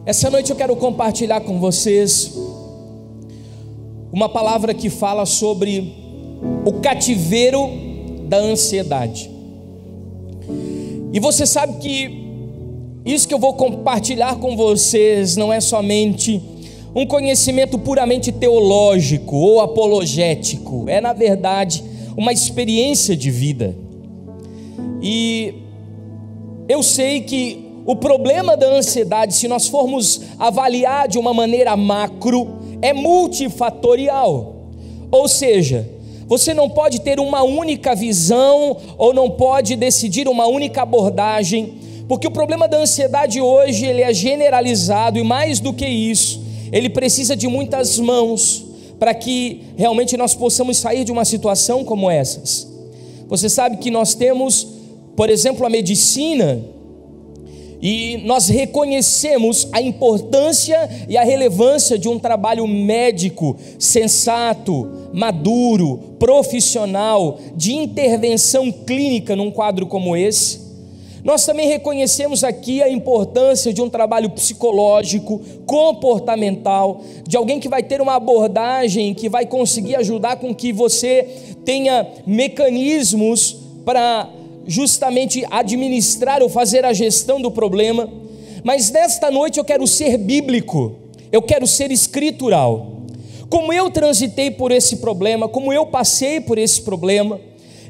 Essa noite eu quero compartilhar com vocês uma palavra que fala sobre o cativeiro da ansiedade. E você sabe que isso que eu vou compartilhar com vocês não é somente um conhecimento puramente teológico ou apologético, é na verdade uma experiência de vida. E eu sei que o problema da ansiedade, se nós formos avaliar de uma maneira macro, é multifatorial. Ou seja, você não pode ter uma única visão ou não pode decidir uma única abordagem, porque o problema da ansiedade hoje ele é generalizado e mais do que isso, ele precisa de muitas mãos para que realmente nós possamos sair de uma situação como essas. Você sabe que nós temos, por exemplo, a medicina, e nós reconhecemos a importância e a relevância de um trabalho médico sensato, maduro, profissional, de intervenção clínica num quadro como esse. Nós também reconhecemos aqui a importância de um trabalho psicológico, comportamental, de alguém que vai ter uma abordagem que vai conseguir ajudar com que você tenha mecanismos para justamente administrar ou fazer a gestão do problema. Mas nesta noite eu quero ser bíblico, eu quero ser escritural. Como eu transitei por esse problema, como eu passei por esse problema,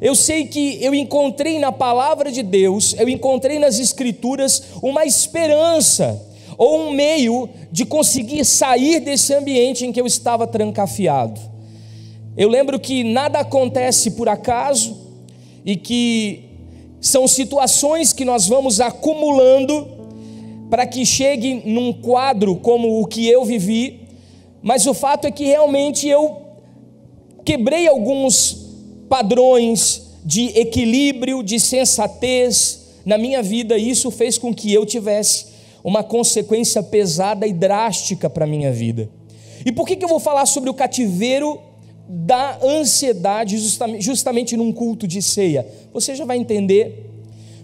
eu sei que eu encontrei na palavra de Deus, eu encontrei nas escrituras uma esperança ou um meio de conseguir sair desse ambiente em que eu estava trancafiado. Eu lembro que nada acontece por acaso e que são situações que nós vamos acumulando para que chegue num quadro como o que eu vivi, mas o fato é que realmente eu quebrei alguns padrões de equilíbrio, de sensatez na minha vida, e isso fez com que eu tivesse uma consequência pesada e drástica para a minha vida. E por que eu vou falar sobre o cativeiro da ansiedade justamente num culto de ceia? Você já vai entender,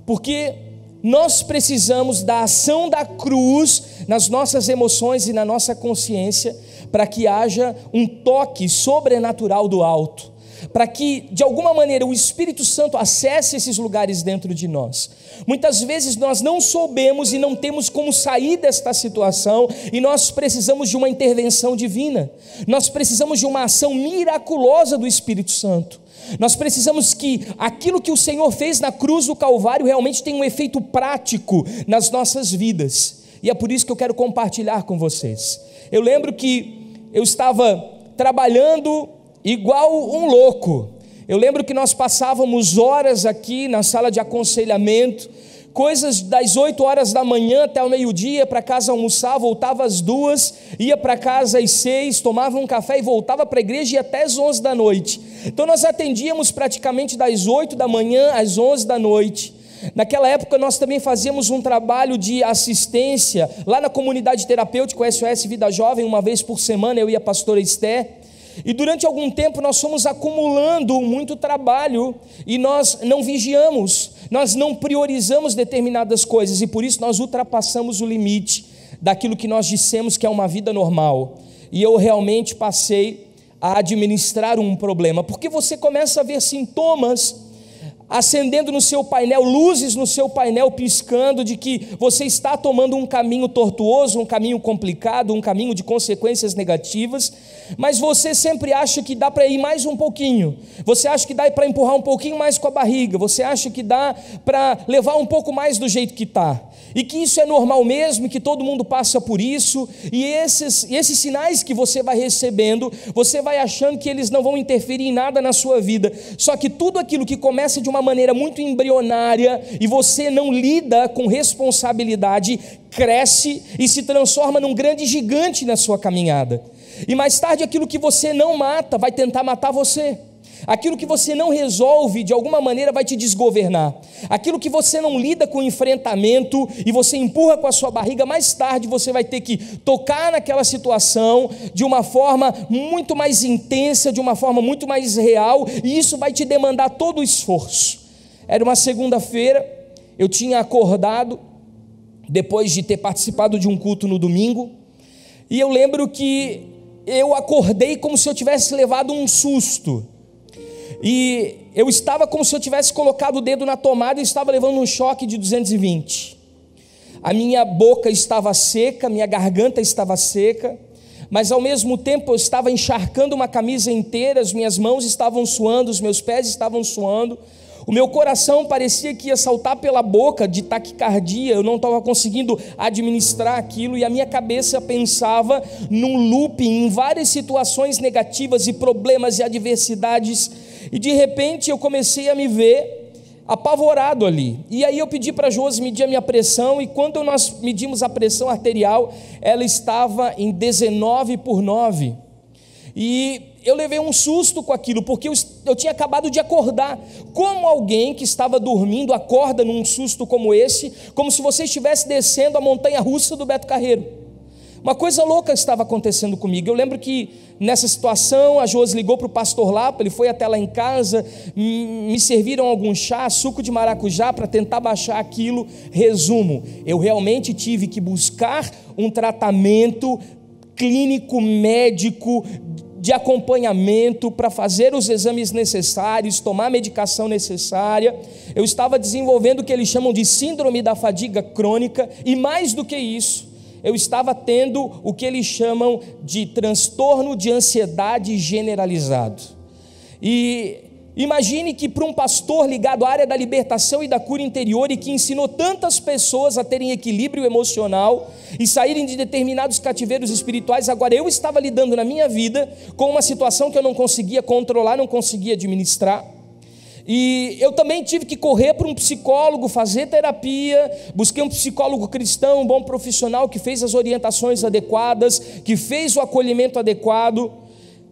porque nós precisamos da ação da cruz nas nossas emoções e na nossa consciência, para que haja um toque sobrenatural do alto, para que de alguma maneira o Espírito Santo acesse esses lugares dentro de nós. Muitas vezes nós não soubemos e não temos como sair desta situação, e nós precisamos de uma intervenção divina, nós precisamos de uma ação miraculosa do Espírito Santo, nós precisamos que aquilo que o Senhor fez na cruz do Calvário realmente tenha um efeito prático nas nossas vidas, e é por isso que eu quero compartilhar com vocês. Eu lembro que eu estava trabalhando igual um louco. Eu lembro que nós passávamos horas aqui na sala de aconselhamento, coisas das 8 horas da manhã até o meio-dia, para casa almoçar, voltava às 2, ia para casa às 6, tomava um café e voltava para a igreja, e até às 11 da noite. Então nós atendíamos praticamente das 8 da manhã às 11 da noite. Naquela época nós também fazíamos um trabalho de assistência lá na comunidade terapêutica, o SOS Vida Jovem. Uma vez por semana eu e a pastora Esther, e durante algum tempo nós fomos acumulando muito trabalho, e nós não vigiamos, nós não priorizamos determinadas coisas, e por isso nós ultrapassamos o limite daquilo que nós dissemos que é uma vida normal. E eu realmente passei a administrar um problema, porque você começa a ver sintomas acendendo no seu painel, luzes no seu painel piscando, de que você está tomando um caminho tortuoso, um caminho complicado, um caminho de consequências negativas, mas você sempre acha que dá para ir mais um pouquinho, você acha que dá para empurrar um pouquinho mais com a barriga, você acha que dá para levar um pouco mais do jeito que está, e que isso é normal mesmo, e que todo mundo passa por isso, e esses sinais que você vai recebendo, você vai achando que eles não vão interferir em nada na sua vida, só que tudo aquilo que começa de uma maneira muito embrionária, e você não lida com responsabilidade, cresce e se transforma num grande gigante na sua caminhada, e mais tarde aquilo que você não mata, vai tentar matar você. Aquilo que você não resolve, de alguma maneira vai te desgovernar. Aquilo que você não lida com o enfrentamento e você empurra com a sua barriga, mais tarde você vai ter que tocar naquela situação de uma forma muito mais intensa, de uma forma muito mais real, e isso vai te demandar todo o esforço. Era uma segunda-feira, eu tinha acordado depois de ter participado de um culto no domingo, e eu lembro que eu acordei como se eu tivesse levado um susto, e eu estava como se eu tivesse colocado o dedo na tomada e estava levando um choque de 220. A minha boca estava seca, minha garganta estava seca, mas ao mesmo tempo eu estava encharcando uma camisa inteira, as minhas mãos estavam suando, os meus pés estavam suando, o meu coração parecia que ia saltar pela boca de taquicardia, eu não estava conseguindo administrar aquilo, e a minha cabeça pensava num looping, em várias situações negativas e problemas e adversidades, e de repente eu comecei a me ver apavorado ali, e aí eu pedi para a Josi medir a minha pressão, e quando nós medimos a pressão arterial, ela estava em 19/9, e eu levei um susto com aquilo, porque eu tinha acabado de acordar. Como alguém que estava dormindo acorda num susto como esse, como se você estivesse descendo a montanha russa do Beto Carreiro? Uma coisa louca estava acontecendo comigo. Eu lembro que nessa situação a Josi ligou para o pastor Lapa, ele foi até lá em casa, me serviram algum chá, suco de maracujá para tentar baixar aquilo. Resumo, eu realmente tive que buscar um tratamento clínico, médico, de acompanhamento para fazer os exames necessários, tomar a medicação necessária. Eu estava desenvolvendo o que eles chamam de síndrome da fadiga crônica, e mais do que isso, eu estava tendo o que eles chamam de transtorno de ansiedade generalizado. E imagine que para um pastor ligado à área da libertação e da cura interior, e que ensinou tantas pessoas a terem equilíbrio emocional e saírem de determinados cativeiros espirituais, agora eu estava lidando na minha vida com uma situação que eu não conseguia controlar, não conseguia administrar. E eu também tive que correr para um psicólogo, fazer terapia, busquei um psicólogo cristão, um bom profissional que fez as orientações adequadas, que fez o acolhimento adequado,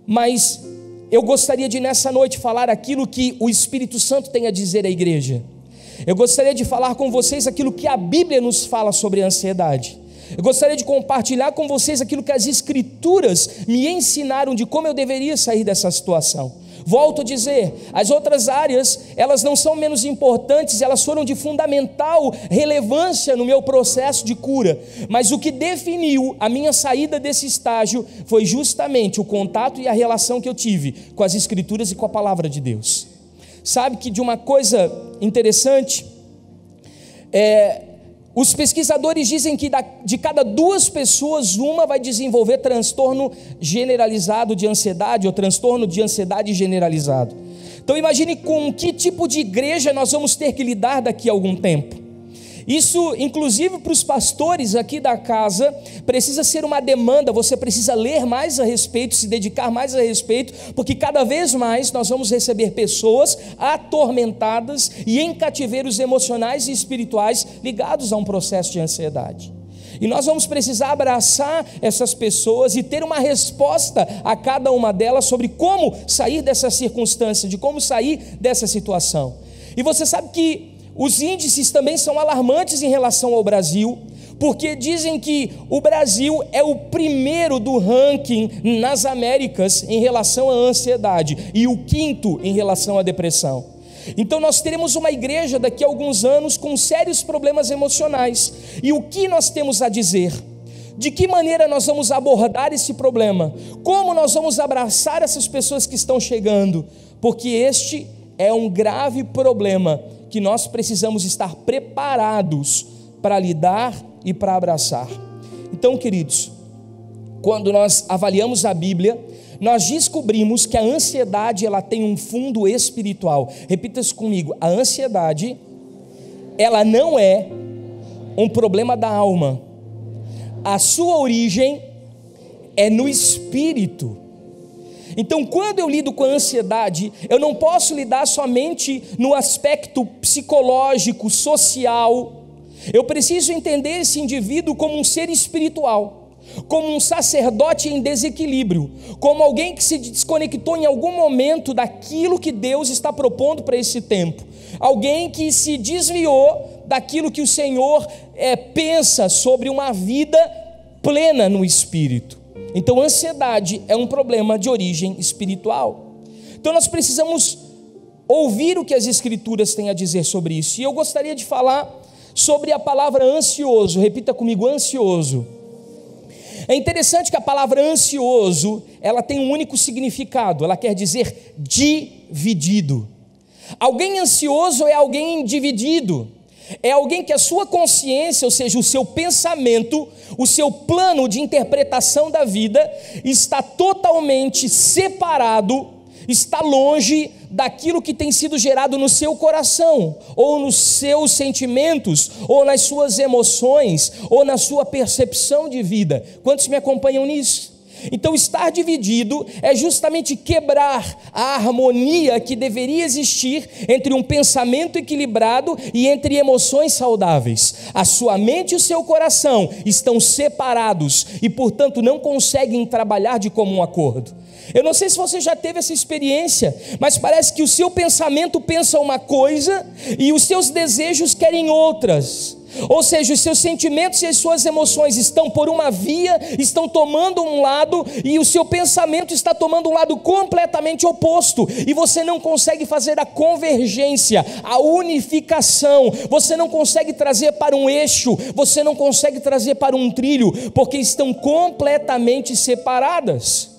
mas eu gostaria de nessa noite falar aquilo que o Espírito Santo tem a dizer à igreja. Eu gostaria de falar com vocês aquilo que a Bíblia nos fala sobre a ansiedade. Eu gostaria de compartilhar com vocês aquilo que as Escrituras me ensinaram de como eu deveria sair dessa situação. Volto a dizer, as outras áreas, elas não são menos importantes, elas foram de fundamental relevância no meu processo de cura, mas o que definiu a minha saída desse estágio foi justamente o contato e a relação que eu tive com as Escrituras e com a palavra de Deus. Sabe que de uma coisa interessante, os pesquisadores dizem que de cada 2 pessoas, uma vai desenvolver transtorno generalizado de ansiedade, ou transtorno de ansiedade generalizado. Então imagine com que tipo de igreja nós vamos ter que lidar daqui a algum tempo. Isso, inclusive para os pastores aqui da casa, precisa ser uma demanda. Você precisa ler mais a respeito, se dedicar mais a respeito, porque cada vez mais nós vamos receber pessoas atormentadas e em cativeiros emocionais e espirituais ligados a um processo de ansiedade. E nós vamos precisar abraçar essas pessoas e ter uma resposta a cada uma delas sobre como sair dessa circunstância, de como sair dessa situação. E você sabe que os índices também são alarmantes em relação ao Brasil, porque dizem que o Brasil é o primeiro do ranking nas Américas em relação à ansiedade e o 5º em relação à depressão. Então nós teremos uma igreja daqui a alguns anos com sérios problemas emocionais. E o que nós temos a dizer? De que maneira nós vamos abordar esse problema? Como nós vamos abraçar essas pessoas que estão chegando? Porque este é um grave problema que nós precisamos estar preparados para lidar e para abraçar. Então, queridos, quando nós avaliamos a Bíblia, nós descobrimos que a ansiedade ela tem um fundo espiritual. Repita isso comigo: a ansiedade, ela não é um problema da alma. A sua origem é no espírito. Então, quando eu lido com a ansiedade, eu não posso lidar somente no aspecto psicológico, social. Eu preciso entender esse indivíduo como um ser espiritual, como um sacerdote em desequilíbrio, como alguém que se desconectou em algum momento daquilo que Deus está propondo para esse tempo, alguém que se desviou daquilo que o Senhor pensa sobre uma vida plena no Espírito. Então, ansiedade é um problema de origem espiritual. Então, nós precisamos ouvir o que as Escrituras têm a dizer sobre isso. E eu gostaria de falar sobre a palavra ansioso. Repita comigo: ansioso. É interessante que a palavra ansioso, ela tem um único significado, ela quer dizer dividido. Alguém ansioso é alguém dividido, é alguém que a sua consciência, ou seja, o seu pensamento, o seu plano de interpretação da vida está totalmente separado, está longe daquilo que tem sido gerado no seu coração, ou nos seus sentimentos, ou nas suas emoções, ou na sua percepção de vida. Quantos me acompanham nisso? Então, estar dividido é justamente quebrar a harmonia que deveria existir entre um pensamento equilibrado e entre emoções saudáveis. A sua mente e o seu coração estão separados e, portanto, não conseguem trabalhar de comum acordo. Eu não sei se você já teve essa experiência, mas parece que o seu pensamento pensa uma coisa e os seus desejos querem outras. Ou seja, os seus sentimentos e as suas emoções estão por uma via, estão tomando um lado, e o seu pensamento está tomando um lado completamente oposto, e você não consegue fazer a convergência, a unificação, você não consegue trazer para um eixo, você não consegue trazer para um trilho, porque estão completamente separadas.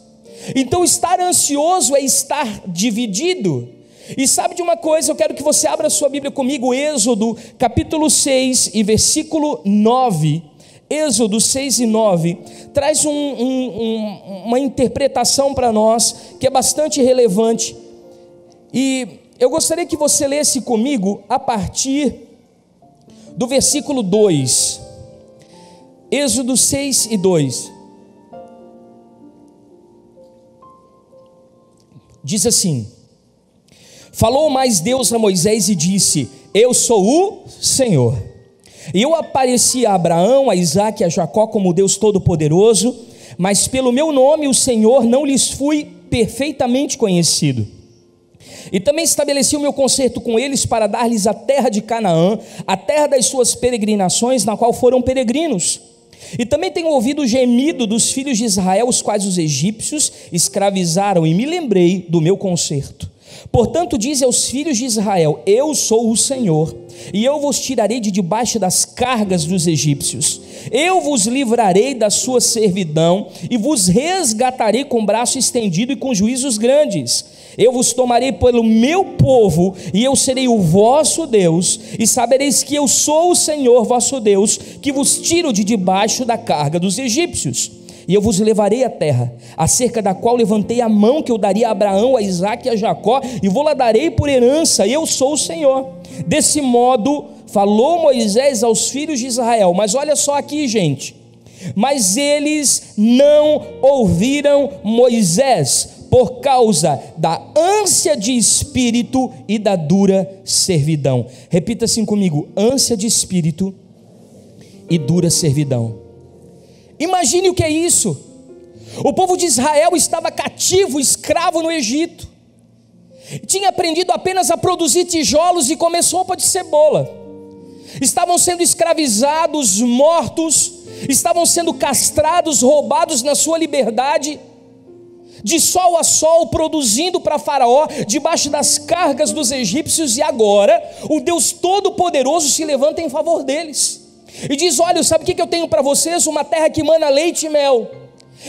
Então, estar ansioso é estar dividido. E sabe de uma coisa, eu quero que você abra sua Bíblia comigo, Êxodo capítulo 6 e versículo 9. Êxodo 6 e 9 traz uma interpretação para nós que é bastante relevante. E eu gostaria que você lesse comigo a partir do versículo 2. Êxodo 6 e 2. Diz assim: falou mais Deus a Moisés e disse: eu sou o Senhor. E eu apareci a Abraão, a Isaque e a Jacó como Deus Todo-Poderoso, mas pelo meu nome, o Senhor, não lhes fui perfeitamente conhecido. E também estabeleci o meu concerto com eles para dar-lhes a terra de Canaã, a terra das suas peregrinações, na qual foram peregrinos. E também tenho ouvido o gemido dos filhos de Israel, os quais os egípcios escravizaram, e me lembrei do meu concerto. Portanto, dize aos filhos de Israel: eu sou o Senhor, e eu vos tirarei de debaixo das cargas dos egípcios. Eu vos livrarei da sua servidão, e vos resgatarei com braço estendido e com juízos grandes. Eu vos tomarei pelo meu povo, e eu serei o vosso Deus, e sabereis que eu sou o Senhor vosso Deus, que vos tiro de debaixo da carga dos egípcios. E eu vos levarei à terra, acerca da qual levantei a mão, que eu daria a Abraão, a Isaque e a Jacó, e vou-la darei por herança. Eu sou o Senhor. Desse modo falou Moisés aos filhos de Israel. Mas olha só aqui, gente: mas eles não ouviram Moisés, por causa da ânsia de espírito e da dura servidão. Repita assim comigo: ânsia de espírito e dura servidão. Imagine o que é isso. O povo de Israel estava cativo, escravo no Egito. Tinha aprendido apenas a produzir tijolos e comer sopa de cebola. Estavam sendo escravizados, mortos, estavam sendo castrados, roubados na sua liberdade, de sol a sol, produzindo para Faraó, debaixo das cargas dos egípcios. E agora o Deus Todo-Poderoso se levanta em favor deles e diz: olha, sabe o que eu tenho para vocês? Uma terra que mana leite e mel.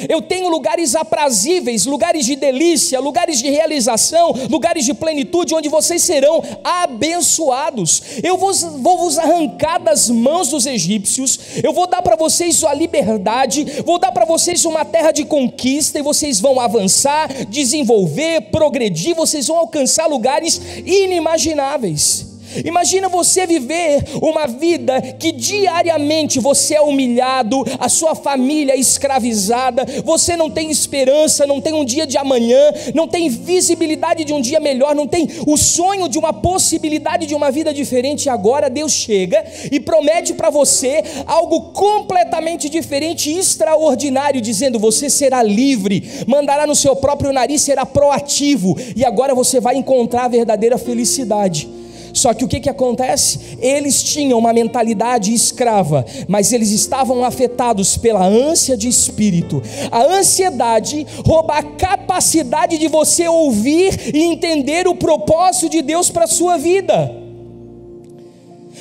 Eu tenho lugares aprazíveis, lugares de delícia, lugares de realização, lugares de plenitude, onde vocês serão abençoados. Eu vou vos arrancar das mãos dos egípcios, eu vou dar para vocês a liberdade, vou dar para vocês uma terra de conquista, e vocês vão avançar, desenvolver, progredir, vocês vão alcançar lugares inimagináveis. Imagina você viver uma vida que diariamente você é humilhado, a sua família é escravizada, você não tem esperança, não tem um dia de amanhã, não tem visibilidade de um dia melhor, não tem o sonho de uma possibilidade de uma vida diferente. E agora Deus chega e promete para você algo completamente diferente e extraordinário, dizendo: você será livre, mandará no seu próprio nariz, será proativo, e agora você vai encontrar a verdadeira felicidade. Só que o que acontece? Eles tinham uma mentalidade escrava, mas eles estavam afetados pela ânsia de espírito. A ansiedade rouba a capacidade de você ouvir e entender o propósito de Deus para a sua vida.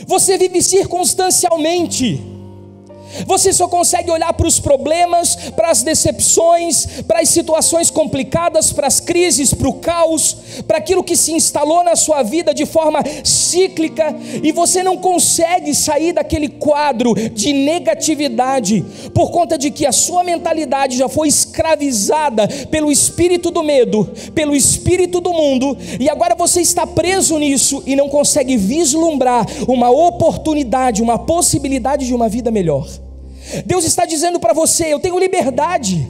Você vive circunstancialmente. Você só consegue olhar para os problemas, para as decepções, para as situações complicadas, para as crises, para o caos, para aquilo que se instalou na sua vida de forma cíclica, e você não consegue sair daquele quadro de negatividade, por conta de que a sua mentalidade já foi escravizada pelo espírito do medo, pelo espírito do mundo, e agora você está preso nisso e não consegue vislumbrar uma oportunidade, uma possibilidade de uma vida melhor. Deus está dizendo para você: eu tenho liberdade.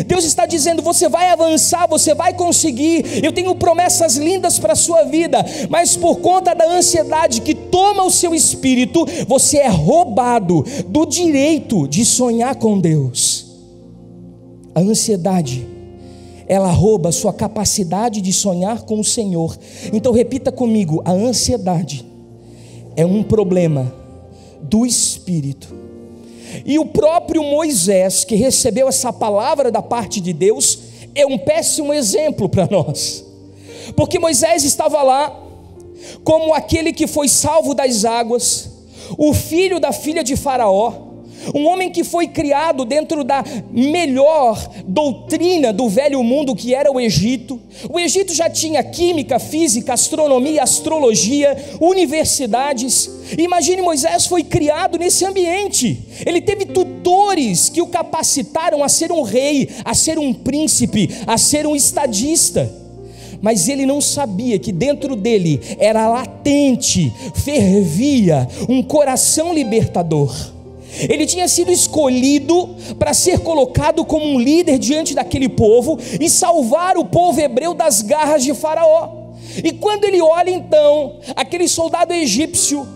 Deus está dizendo: você vai avançar, você vai conseguir, eu tenho promessas lindas para a sua vida, mas por conta da ansiedade que toma o seu espírito, você é roubado do direito de sonhar com Deus. A ansiedade, ela rouba a sua capacidade de sonhar com o Senhor. Então repita comigo: a ansiedade é um problema do espírito. E o próprio Moisés, que recebeu essa palavra da parte de Deus, é um péssimo exemplo para nós, porque Moisés estava lá como aquele que foi salvo das águas, o filho da filha de Faraó, um homem que foi criado dentro da melhor doutrina do velho mundo, que era o Egito. O Egito já tinha química, física, astronomia, astrologia, universidades. Imagine, Moisés foi criado nesse ambiente. Ele teve tutores que o capacitaram a ser um rei, a ser um príncipe, a ser um estadista. Mas ele não sabia que dentro dele era latente, fervia um coração libertador. Ele tinha sido escolhido para ser colocado como um líder diante daquele povo e salvar o povo hebreu das garras de Faraó. E quando ele olha então aquele soldado egípcio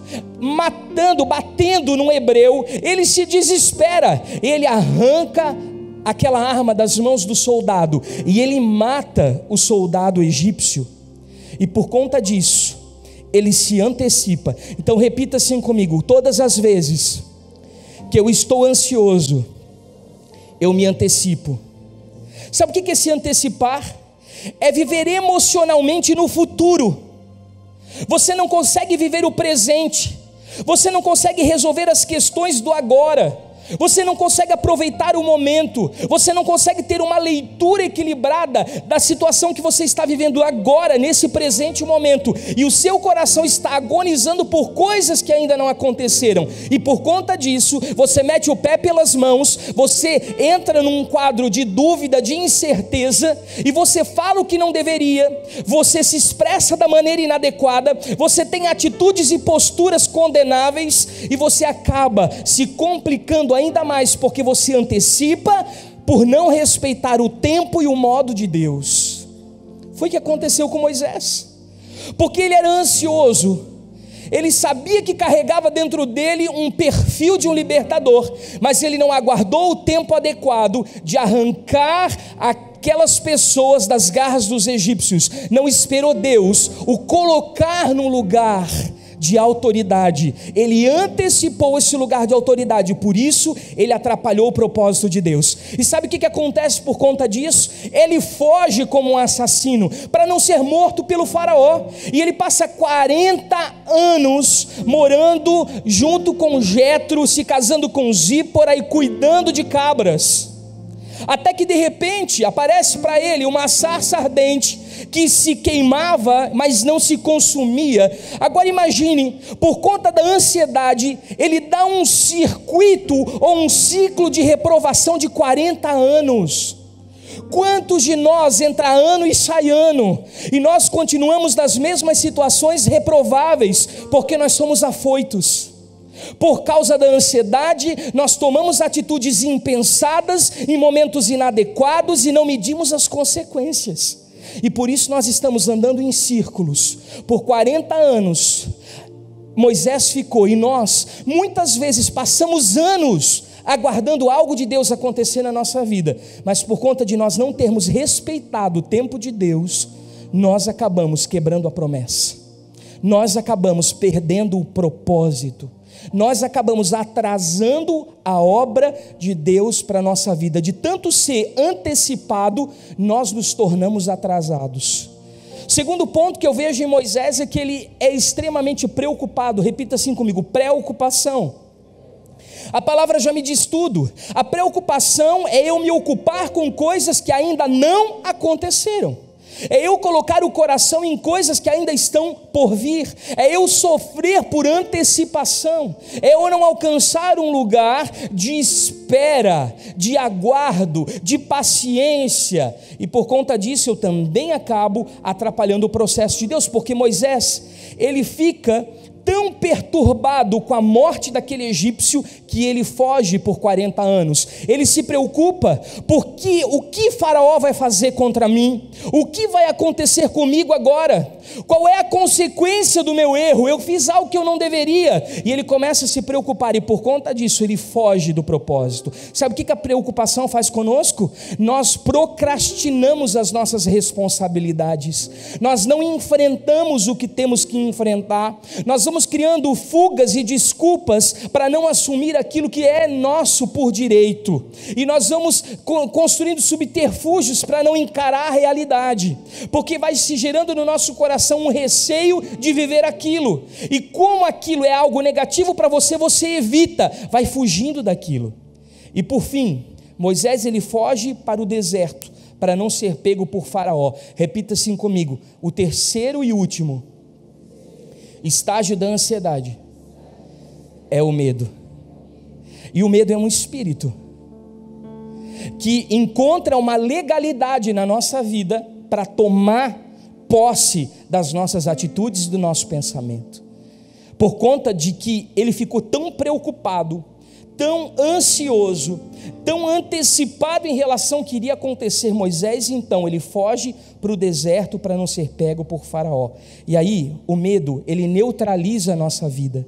batendo num hebreu, ele se desespera, ele arranca aquela arma das mãos do soldado e ele mata o soldado egípcio. E por conta disso, ele se antecipa. Então repita assim comigo: todas as vezes que eu estou ansioso, eu me antecipo. Sabe o que é se antecipar? É viver emocionalmente no futuro. Você não consegue viver o presente, você não consegue resolver as questões do agora, você não consegue aproveitar o momento, você não consegue ter uma leitura equilibrada da situação que você está vivendo agora, nesse presente momento, e o seu coração está agonizando por coisas que ainda não aconteceram, e por conta disso, você mete o pé pelas mãos, você entra num quadro de dúvida, de incerteza, e você fala o que não deveria, você se expressa da maneira inadequada, você tem atitudes e posturas condenáveis, e você acaba se complicando ainda mais, porque você antecipa por não respeitar o tempo e o modo de Deus. Foi o que aconteceu com Moisés, porque ele era ansioso, ele sabia que carregava dentro dele um perfil de um libertador, mas ele não aguardou o tempo adequado de arrancar aquelas pessoas das garras dos egípcios, não esperou Deus o colocar num lugar de autoridade, ele antecipou esse lugar de autoridade, por isso ele atrapalhou o propósito de Deus. E sabe o que acontece por conta disso? Ele foge como um assassino, para não ser morto pelo faraó, e ele passa 40 anos morando junto com Jetro, se casando com Zípora e cuidando de cabras, até que de repente aparece para ele uma sarça ardente, que se queimava, mas não se consumia. Agora imagine, por conta da ansiedade, ele dá um circuito ou um ciclo de reprovação de 40 anos. Quantos de nós entra ano e sai ano, e nós continuamos nas mesmas situações reprováveis, porque nós somos afoitos? Por causa da ansiedade, nós tomamos atitudes impensadas em momentos inadequados e não medimos as consequências. E por isso nós estamos andando em círculos. Por 40 anos Moisés ficou, e nós muitas vezes passamos anos aguardando algo de Deus acontecer na nossa vida, mas por conta de nós não termos respeitado o tempo de Deus, nós acabamos quebrando a promessa, nós acabamos perdendo o propósito, nós acabamos atrasando a obra de Deus para a nossa vida. De tanto ser antecipado, nós nos tornamos atrasados. Segundo ponto que eu vejo em Moisés é que ele é extremamente preocupado. Repita assim comigo: preocupação. A palavra já me diz tudo. A preocupação é eu me ocupar com coisas que ainda não aconteceram. É eu colocar o coração em coisas que ainda estão por vir. É eu sofrer por antecipação. É eu não alcançar um lugar de espera, de aguardo, de paciência. E por conta disso eu também acabo atrapalhando o processo de Deus, porque Moisés, ele fica tão perturbado com a morte daquele egípcio que ele foge por 40 anos. Ele se preocupa porque o que Faraó vai fazer contra mim? O que vai acontecer comigo agora? Qual é a consequência do meu erro? Eu fiz algo que eu não deveria. E ele começa a se preocupar, e por conta disso ele foge do propósito. Sabe o que a preocupação faz conosco? Nós procrastinamos as nossas responsabilidades. Nós não enfrentamos o que temos que enfrentar. Nós vamos criando fugas e desculpas para não assumir aquilo que é nosso por direito, e nós vamos construindo subterfúgios para não encarar a realidade, porque vai se gerando no nosso coração um receio de viver aquilo, e como aquilo é algo negativo para você, você evita, vai fugindo daquilo. E por fim, Moisés ele foge para o deserto, para não ser pego por Faraó. Repita assim comigo: o terceiro e último estágio da ansiedade é o medo. E o medo é um espírito que encontra uma legalidade na nossa vida para tomar posse das nossas atitudes e do nosso pensamento. Por conta de que ele ficou tão preocupado, tão ansioso, tão antecipado em relação ao que iria acontecer, Moisés, então ele foge para o deserto para não ser pego por Faraó. E aí o medo, ele neutraliza a nossa vida.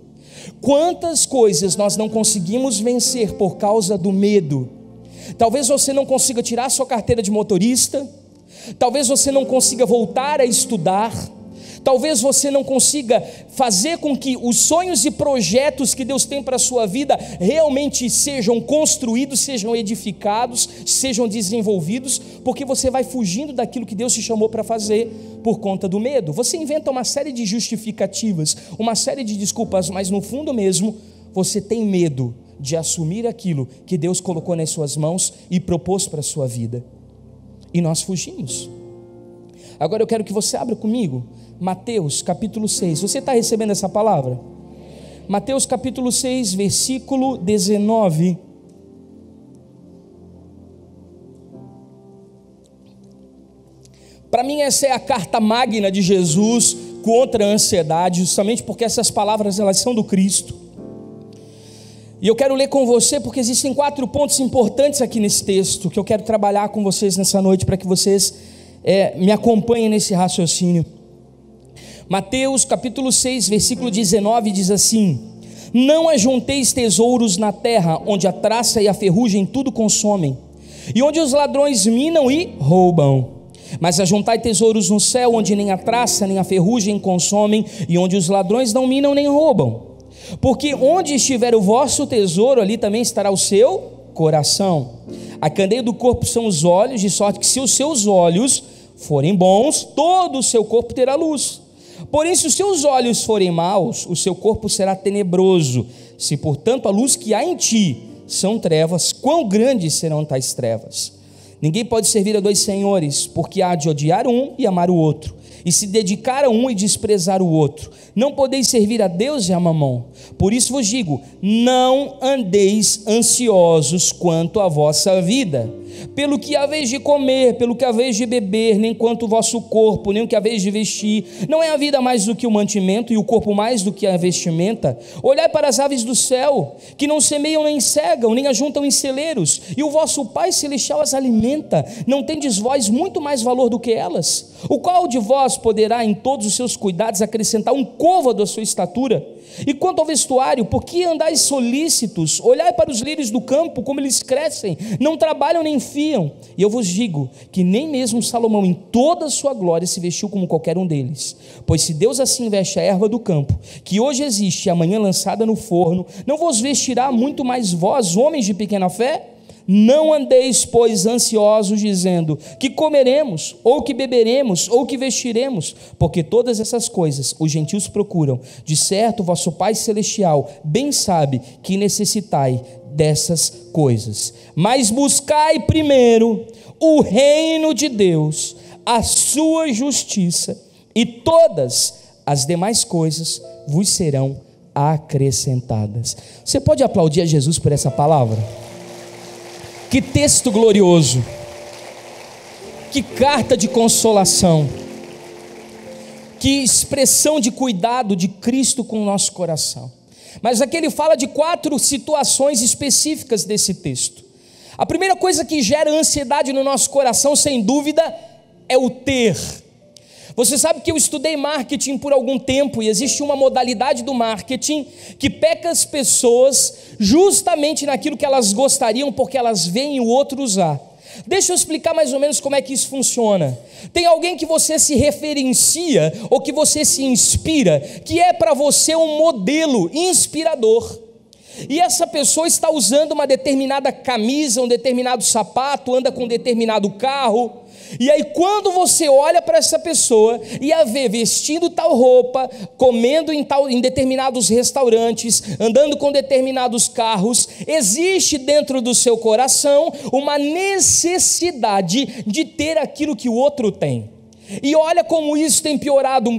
Quantas coisas nós não conseguimos vencer por causa do medo? Talvez você não consiga tirar sua carteira de motorista, talvez você não consiga voltar a estudar, talvez você não consiga fazer com que os sonhos e projetos que Deus tem para a sua vida realmente sejam construídos, sejam edificados, sejam desenvolvidos, porque você vai fugindo daquilo que Deus te chamou para fazer por conta do medo. Você inventa uma série de justificativas, uma série de desculpas, mas no fundo mesmo, você tem medo de assumir aquilo que Deus colocou nas suas mãos e propôs para a sua vida. E nós fugimos. Agora eu quero que você abra comigo Mateus capítulo 6, você está recebendo essa palavra? Mateus capítulo 6, versículo 19. Para mim essa é a carta magna de Jesus contra a ansiedade, justamente porque essas palavras elas são do Cristo. E eu quero ler com você porque existem 4 pontos importantes aqui nesse texto, que eu quero trabalhar com vocês nessa noite, para que vocês me acompanhem nesse raciocínio. Mateus capítulo 6, versículo 19 diz assim: não ajunteis tesouros na terra, onde a traça e a ferrugem tudo consomem, e onde os ladrões minam e roubam. Mas ajuntai tesouros no céu, onde nem a traça nem a ferrugem consomem, e onde os ladrões não minam nem roubam. Porque onde estiver o vosso tesouro, ali também estará o seu coração. A candeia do corpo são os olhos, de sorte que se os seus olhos forem bons, todo o seu corpo terá luz. Porém, se os seus olhos forem maus, o seu corpo será tenebroso. Se, portanto, a luz que há em ti são trevas, quão grandes serão tais trevas? Ninguém pode servir a 2 senhores, porque há de odiar um e amar o outro, e se dedicar a um e desprezar o outro. Não podeis servir a Deus e a Mamon. Por isso vos digo, não andeis ansiosos quanto à vossa vida, pelo que haveis de comer, pelo que haveis de beber, nem quanto o vosso corpo, nem o que haveis de vestir. Não é a vida mais do que o mantimento, e o corpo mais do que a vestimenta? Olhai para as aves do céu, que não semeiam nem cegam, nem ajuntam em celeiros, e o vosso Pai Celestial as alimenta. Não tendes vós muito mais valor do que elas? O qual de vós poderá em todos os seus cuidados acrescentar um côvado à sua estatura? E quanto ao vestuário, por que andais solícitos? Olhai para os lírios do campo, como eles crescem, não trabalham nem fiam. E eu vos digo que nem mesmo Salomão em toda a sua glória se vestiu como qualquer um deles. Pois se Deus assim veste a erva do campo, que hoje existe e amanhã lançada no forno, não vos vestirá muito mais vós, homens de pequena fé? Não andeis, pois, ansiosos, dizendo: que comeremos, ou que beberemos, ou que vestiremos, porque todas essas coisas os gentios procuram. De certo, vosso Pai Celestial bem sabe que necessitai dessas coisas. Mas buscai primeiro o reino de Deus, a sua justiça, e todas as demais coisas vos serão acrescentadas. Você pode aplaudir a Jesus por essa palavra? Que texto glorioso, que carta de consolação, que expressão de cuidado de Cristo com o nosso coração. Mas aqui ele fala de 4 situações específicas desse texto. A primeira coisa que gera ansiedade no nosso coração, sem dúvida, é o ter. Você sabe que eu estudei marketing por algum tempo, e existe uma modalidade do marketing que pega as pessoas justamente naquilo que elas gostariam, porque elas veem o outro usar. Deixa eu explicar mais ou menos como é que isso funciona. Tem alguém que você se referencia, ou que você se inspira, que é para você um modelo inspirador. E essa pessoa está usando uma determinada camisa, um determinado sapato, anda com um determinado carro. E aí quando você olha para essa pessoa e a vê vestindo tal roupa, comendo em determinados restaurantes, andando com determinados carros, existe dentro do seu coração uma necessidade de ter aquilo que o outro tem. E olha como isso tem piorado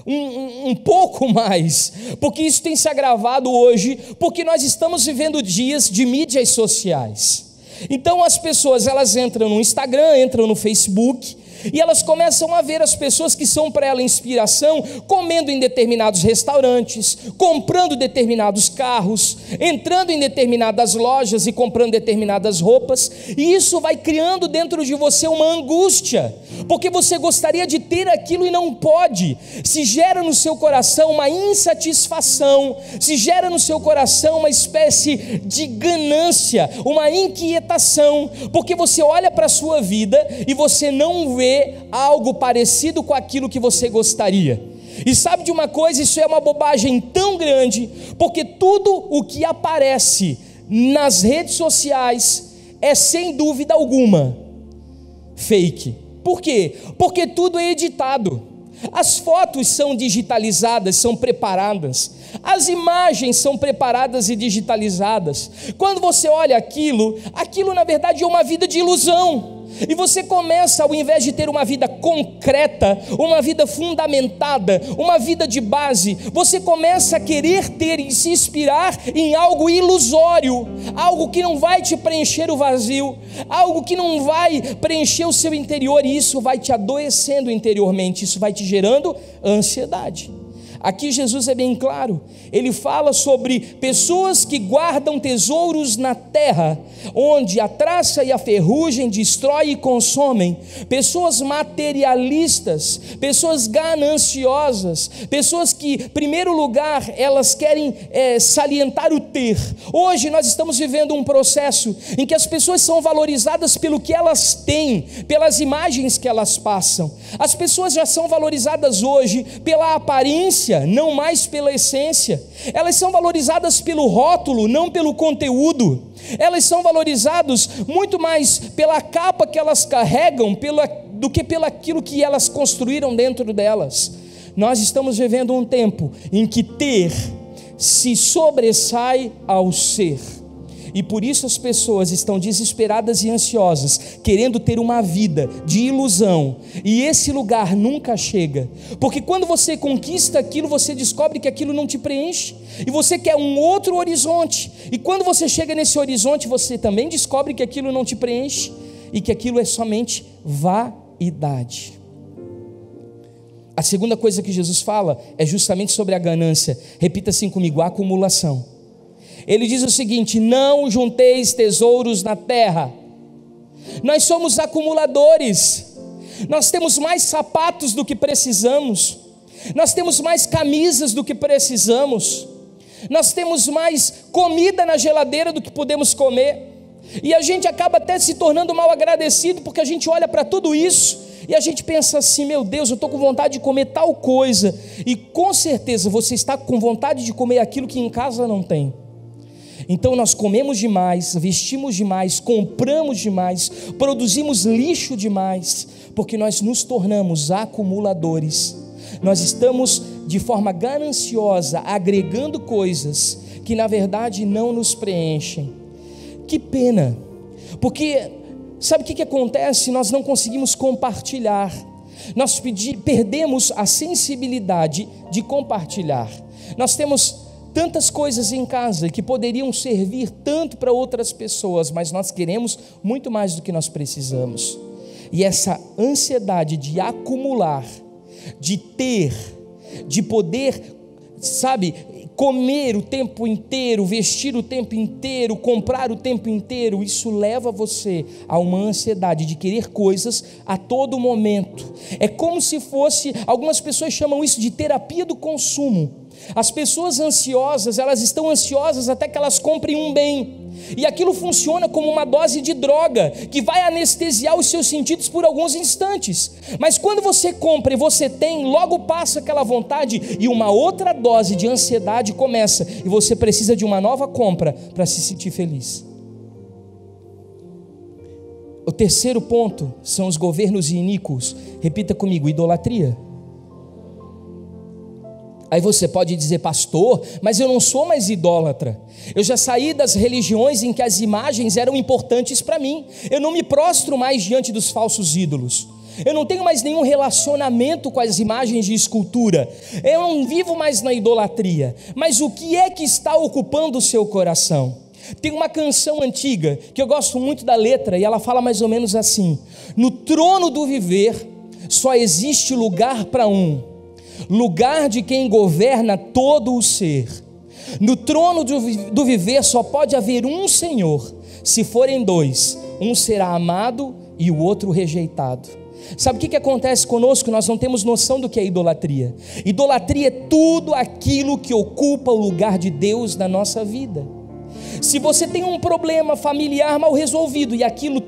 um pouco mais, porque isso tem se agravado hoje, porque nós estamos vivendo dias de mídias sociais. Então as pessoas, elas entram no Instagram, entram no Facebook, e elas começam a ver as pessoas que são para ela inspiração, comendo em determinados restaurantes, comprando determinados carros, entrando em determinadas lojas e comprando determinadas roupas, e isso vai criando dentro de você uma angústia, porque você gostaria de ter aquilo e não pode. Se gera no seu coração uma insatisfação, se gera no seu coração uma espécie de ganância, uma inquietação, porque você olha para a sua vida e você não vê algo parecido com aquilo que você gostaria. E sabe de uma coisa? Isso é uma bobagem tão grande, porque tudo o que aparece nas redes sociais é, sem dúvida alguma, fake. Por quê? Porque tudo é editado. As fotos são digitalizadas, são preparadas, as imagens são preparadas e digitalizadas. Quando você olha aquilo na verdade é uma vida de ilusão. E você começa, ao invés de ter uma vida concreta, uma vida fundamentada, uma vida de base, você começa a querer ter e se inspirar em algo ilusório, algo que não vai te preencher o vazio, algo que não vai preencher o seu interior, e isso vai te adoecendo interiormente, isso vai te gerando ansiedade. Aqui Jesus é bem claro, ele fala sobre pessoas que guardam tesouros na terra, onde a traça e a ferrugem destrói e consomem, pessoas materialistas, pessoas gananciosas, pessoas que, em primeiro lugar, elas querem salientar o ter. Hoje nós estamos vivendo um processo em que as pessoas são valorizadas pelo que elas têm, pelas imagens que elas passam. As pessoas já são valorizadas hoje pela aparência, não mais pela essência. Elas são valorizadas pelo rótulo, não pelo conteúdo. Elas são valorizadas muito mais pela capa que elas carregam do que pelo aquilo que elas construíram dentro delas. Nós estamos vivendo um tempo em que ter se sobressai ao ser. E por isso as pessoas estão desesperadas e ansiosas, querendo ter uma vida de ilusão, e esse lugar nunca chega, porque quando você conquista aquilo, você descobre que aquilo não te preenche, e você quer um outro horizonte, e quando você chega nesse horizonte, você também descobre que aquilo não te preenche, e que aquilo é somente vaidade. A segunda coisa que Jesus fala é justamente sobre a ganância. Repita assim comigo: a acumulação. Ele diz o seguinte: não junteis tesouros na terra. Nós somos acumuladores. Nós temos mais sapatos do que precisamos. Nós temos mais camisas do que precisamos. Nós temos mais comida na geladeira do que podemos comer. E a gente acaba até se tornando mal agradecido, porque a gente olha para tudo isso e a gente pensa assim: meu Deus, eu estou com vontade de comer tal coisa. E com certeza você está com vontade de comer aquilo que em casa não tem. Então nós comemos demais, vestimos demais, compramos demais, produzimos lixo demais, porque nós nos tornamos acumuladores. Nós estamos de forma gananciosa agregando coisas que na verdade não nos preenchem. Que pena, porque sabe o que acontece? Nós não conseguimos compartilhar, nós perdemos a sensibilidade de compartilhar. Nós temos tantas coisas em casa que poderiam servir tanto para outras pessoas, mas nós queremos muito mais do que nós precisamos. E essa ansiedade de acumular, de ter, de poder, sabe, comer o tempo inteiro, vestir o tempo inteiro, comprar o tempo inteiro, isso leva você a uma ansiedade de querer coisas a todo momento. É como se fosse, algumas pessoas chamam isso de terapia do consumo. As pessoas ansiosas, elas estão ansiosas até que elas comprem um bem, e aquilo funciona como uma dose de droga, que vai anestesiar os seus sentidos por alguns instantes, mas quando você compra e você tem, logo passa aquela vontade, e uma outra dose de ansiedade começa, e você precisa de uma nova compra para se sentir feliz. O terceiro ponto são os governos iníquos. Repita comigo: idolatria. Aí você pode dizer: pastor, mas eu não sou mais idólatra, eu já saí das religiões em que as imagens eram importantes para mim, eu não me prostro mais diante dos falsos ídolos, eu não tenho mais nenhum relacionamento com as imagens de escultura, eu não vivo mais na idolatria. Mas o que é que está ocupando o seu coração? Tem uma canção antiga que eu gosto muito da letra, e ela fala mais ou menos assim: no trono do viver só existe lugar para um, lugar de quem governa todo o ser. No trono do viver só pode haver um Senhor. Se forem dois, um será amado e o outro rejeitado. Sabe o que acontece conosco? Nós não temos noção do que é idolatria. Idolatria é tudo aquilo que ocupa o lugar de Deus na nossa vida. Se você tem um problema familiar mal resolvido e aquilo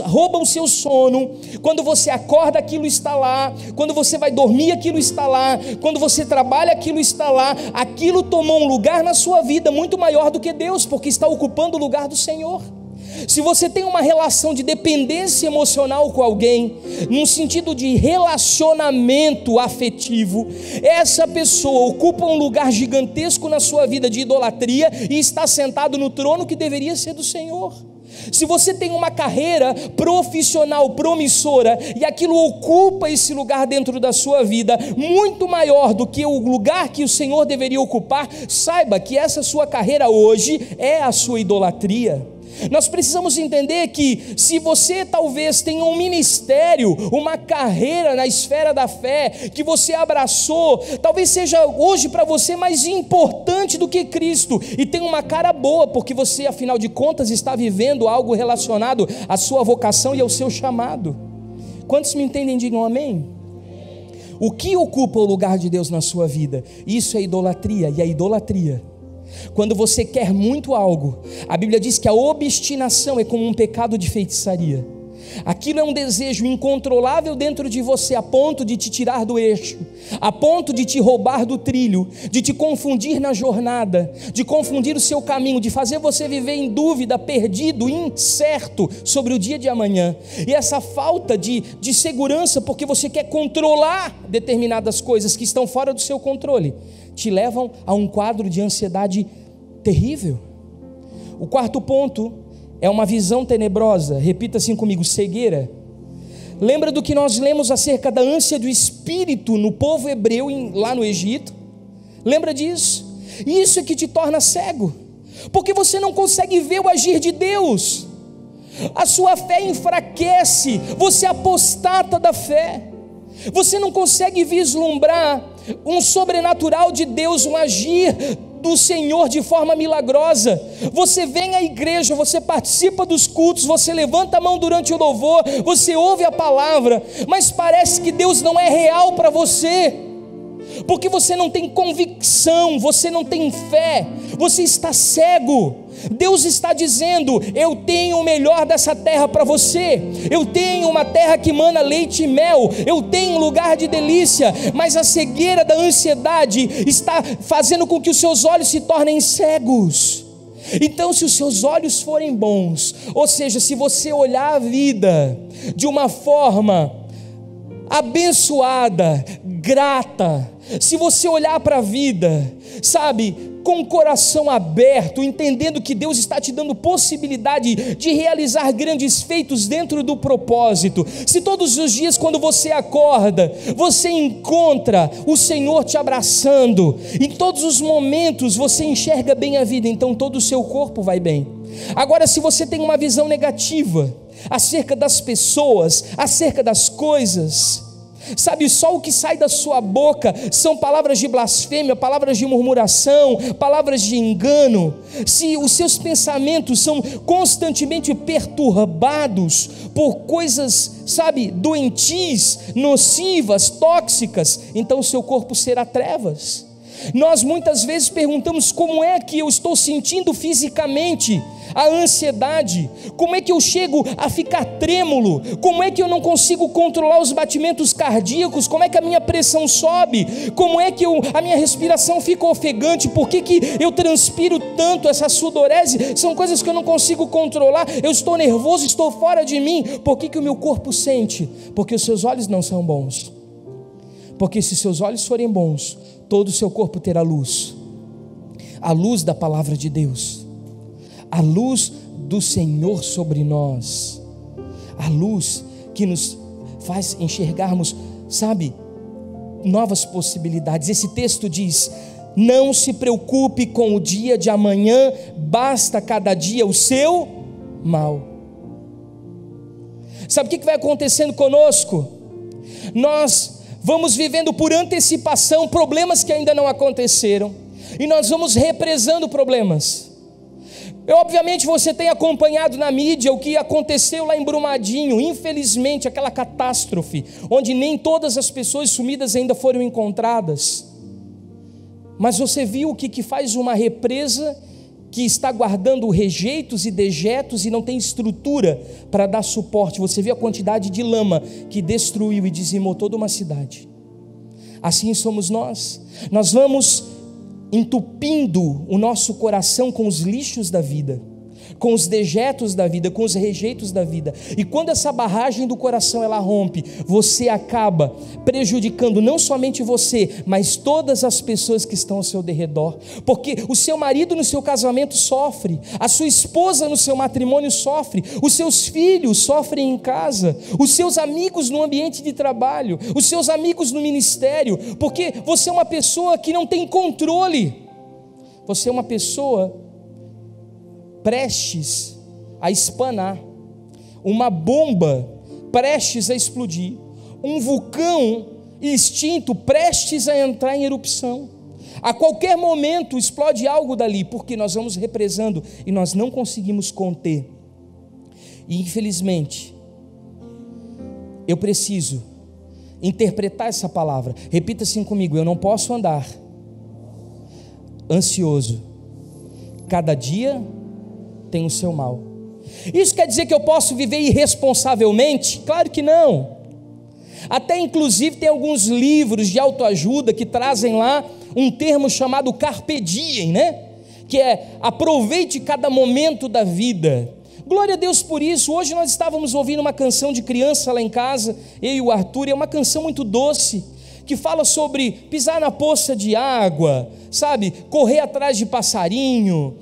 rouba o seu sono, quando você acorda aquilo está lá, quando você vai dormir aquilo está lá, quando você trabalha aquilo está lá, aquilo tomou um lugar na sua vida muito maior do que Deus, porque está ocupando o lugar do Senhor. Se você tem uma relação de dependência emocional com alguém, num sentido de relacionamento afetivo, essa pessoa ocupa um lugar gigantesco na sua vida de idolatria e está sentado no trono que deveria ser do Senhor. Se você tem uma carreira profissional promissora e aquilo ocupa esse lugar dentro da sua vida muito maior do que o lugar que o Senhor deveria ocupar, saiba que essa sua carreira hoje é a sua idolatria. Nós precisamos entender que se você talvez tenha um ministério, uma carreira na esfera da fé que você abraçou, talvez seja hoje para você mais importante do que Cristo, e tem uma cara boa, porque você afinal de contas está vivendo algo relacionado à sua vocação e ao seu chamado. Quantos me entendem? Digam amém. O que ocupa o lugar de Deus na sua vida? Isso é idolatria. E a idolatria, quando você quer muito algo, a Bíblia diz que a obstinação é como um pecado de feitiçaria. Aquilo é um desejo incontrolável dentro de você, a ponto de te tirar do eixo, a ponto de te roubar do trilho, de te confundir na jornada, de confundir o seu caminho, de fazer você viver em dúvida, perdido, incerto sobre o dia de amanhã. E essa falta de segurança, porque você quer controlar determinadas coisas que estão fora do seu controle, te levam a um quadro de ansiedade terrível. O quarto ponto é uma visão tenebrosa. Repita assim comigo: cegueira. Lembra do que nós lemos acerca da ânsia do espírito no povo hebreu lá no Egito? Lembra disso? Isso é que te torna cego, porque você não consegue ver o agir de Deus. A sua fé enfraquece, você apostata da fé. Você não consegue vislumbrar um sobrenatural de Deus, um agir do Senhor de forma milagrosa. Você vem à igreja, você participa dos cultos, você levanta a mão durante o louvor, você ouve a palavra, mas parece que Deus não é real para você, porque você não tem convicção, você não tem fé, você está cego. Deus está dizendo: eu tenho o melhor dessa terra para você, eu tenho uma terra que mana leite e mel, eu tenho um lugar de delícia, mas a cegueira da ansiedade está fazendo com que os seus olhos se tornem cegos. Então, se os seus olhos forem bons, ou seja, se você olhar a vida de uma forma abençoada, grata, se você olhar para a vida, sabe, com o coração aberto, entendendo que Deus está te dando possibilidade de realizar grandes feitos dentro do propósito, se todos os dias quando você acorda, você encontra o Senhor te abraçando, em todos os momentos você enxerga bem a vida, então todo o seu corpo vai bem. Agora, se você tem uma visão negativa acerca das pessoas, acerca das coisas, sabe, só o que sai da sua boca são palavras de blasfêmia, palavras de murmuração, palavras de engano, se os seus pensamentos são constantemente perturbados por coisas, sabe, doentias, nocivas, tóxicas, então o seu corpo será trevas. Nós muitas vezes perguntamos: como é que eu estou sentindo fisicamente a ansiedade? Como é que eu chego a ficar trêmulo? Como é que eu não consigo controlar os batimentos cardíacos? Como é que a minha pressão sobe? Como é que a minha respiração fica ofegante? Por que eu transpiro tanto? Essa sudorese são coisas que eu não consigo controlar. Eu estou nervoso, estou fora de mim. Por que o meu corpo sente? Porque os seus olhos não são bons. Porque se seus olhos forem bons, todo o seu corpo terá luz, a luz da palavra de Deus, a luz do Senhor sobre nós, a luz que nos faz enxergarmos, sabe, novas possibilidades. Esse texto diz: não se preocupe com o dia de amanhã, basta cada dia o seu mal. Sabe o que vai acontecendo conosco? Nós vamos vivendo por antecipação problemas que ainda não aconteceram, e nós vamos represando problemas. Obviamente você tem acompanhado na mídia o que aconteceu lá em Brumadinho, infelizmente aquela catástrofe, onde nem todas as pessoas sumidas ainda foram encontradas. Mas você viu o que faz uma represa que está guardando rejeitos e dejetos e não tem estrutura para dar suporte? Você viu a quantidade de lama que destruiu e dizimou toda uma cidade. Assim somos nós vamos entupindo o nosso coração com os lixos da vida, com os dejetos da vida, com os rejeitos da vida, e quando essa barragem do coração ela rompe, você acaba prejudicando não somente você, mas todas as pessoas que estão ao seu derredor, porque o seu marido no seu casamento sofre, a sua esposa no seu matrimônio sofre, os seus filhos sofrem em casa, os seus amigos no ambiente de trabalho, os seus amigos no ministério, porque você é uma pessoa que não tem controle, você é uma pessoa prestes a espanar, uma bomba prestes a explodir, um vulcão extinto prestes a entrar em erupção. A qualquer momento explode algo dali, porque nós vamos represando e nós não conseguimos conter. E infelizmente eu preciso interpretar essa palavra. Repita assim comigo: eu não posso andar ansioso, cada dia tem o seu mal. Isso quer dizer que eu posso viver irresponsavelmente? Claro que não. Até inclusive tem alguns livros de autoajuda que trazem lá um termo chamado carpe diem, né? Que é aproveite cada momento da vida. Glória a Deus por isso. Hoje nós estávamos ouvindo uma canção de criança lá em casa, eu e o Arthur, e é uma canção muito doce, que fala sobre pisar na poça de água, sabe, correr atrás de passarinho,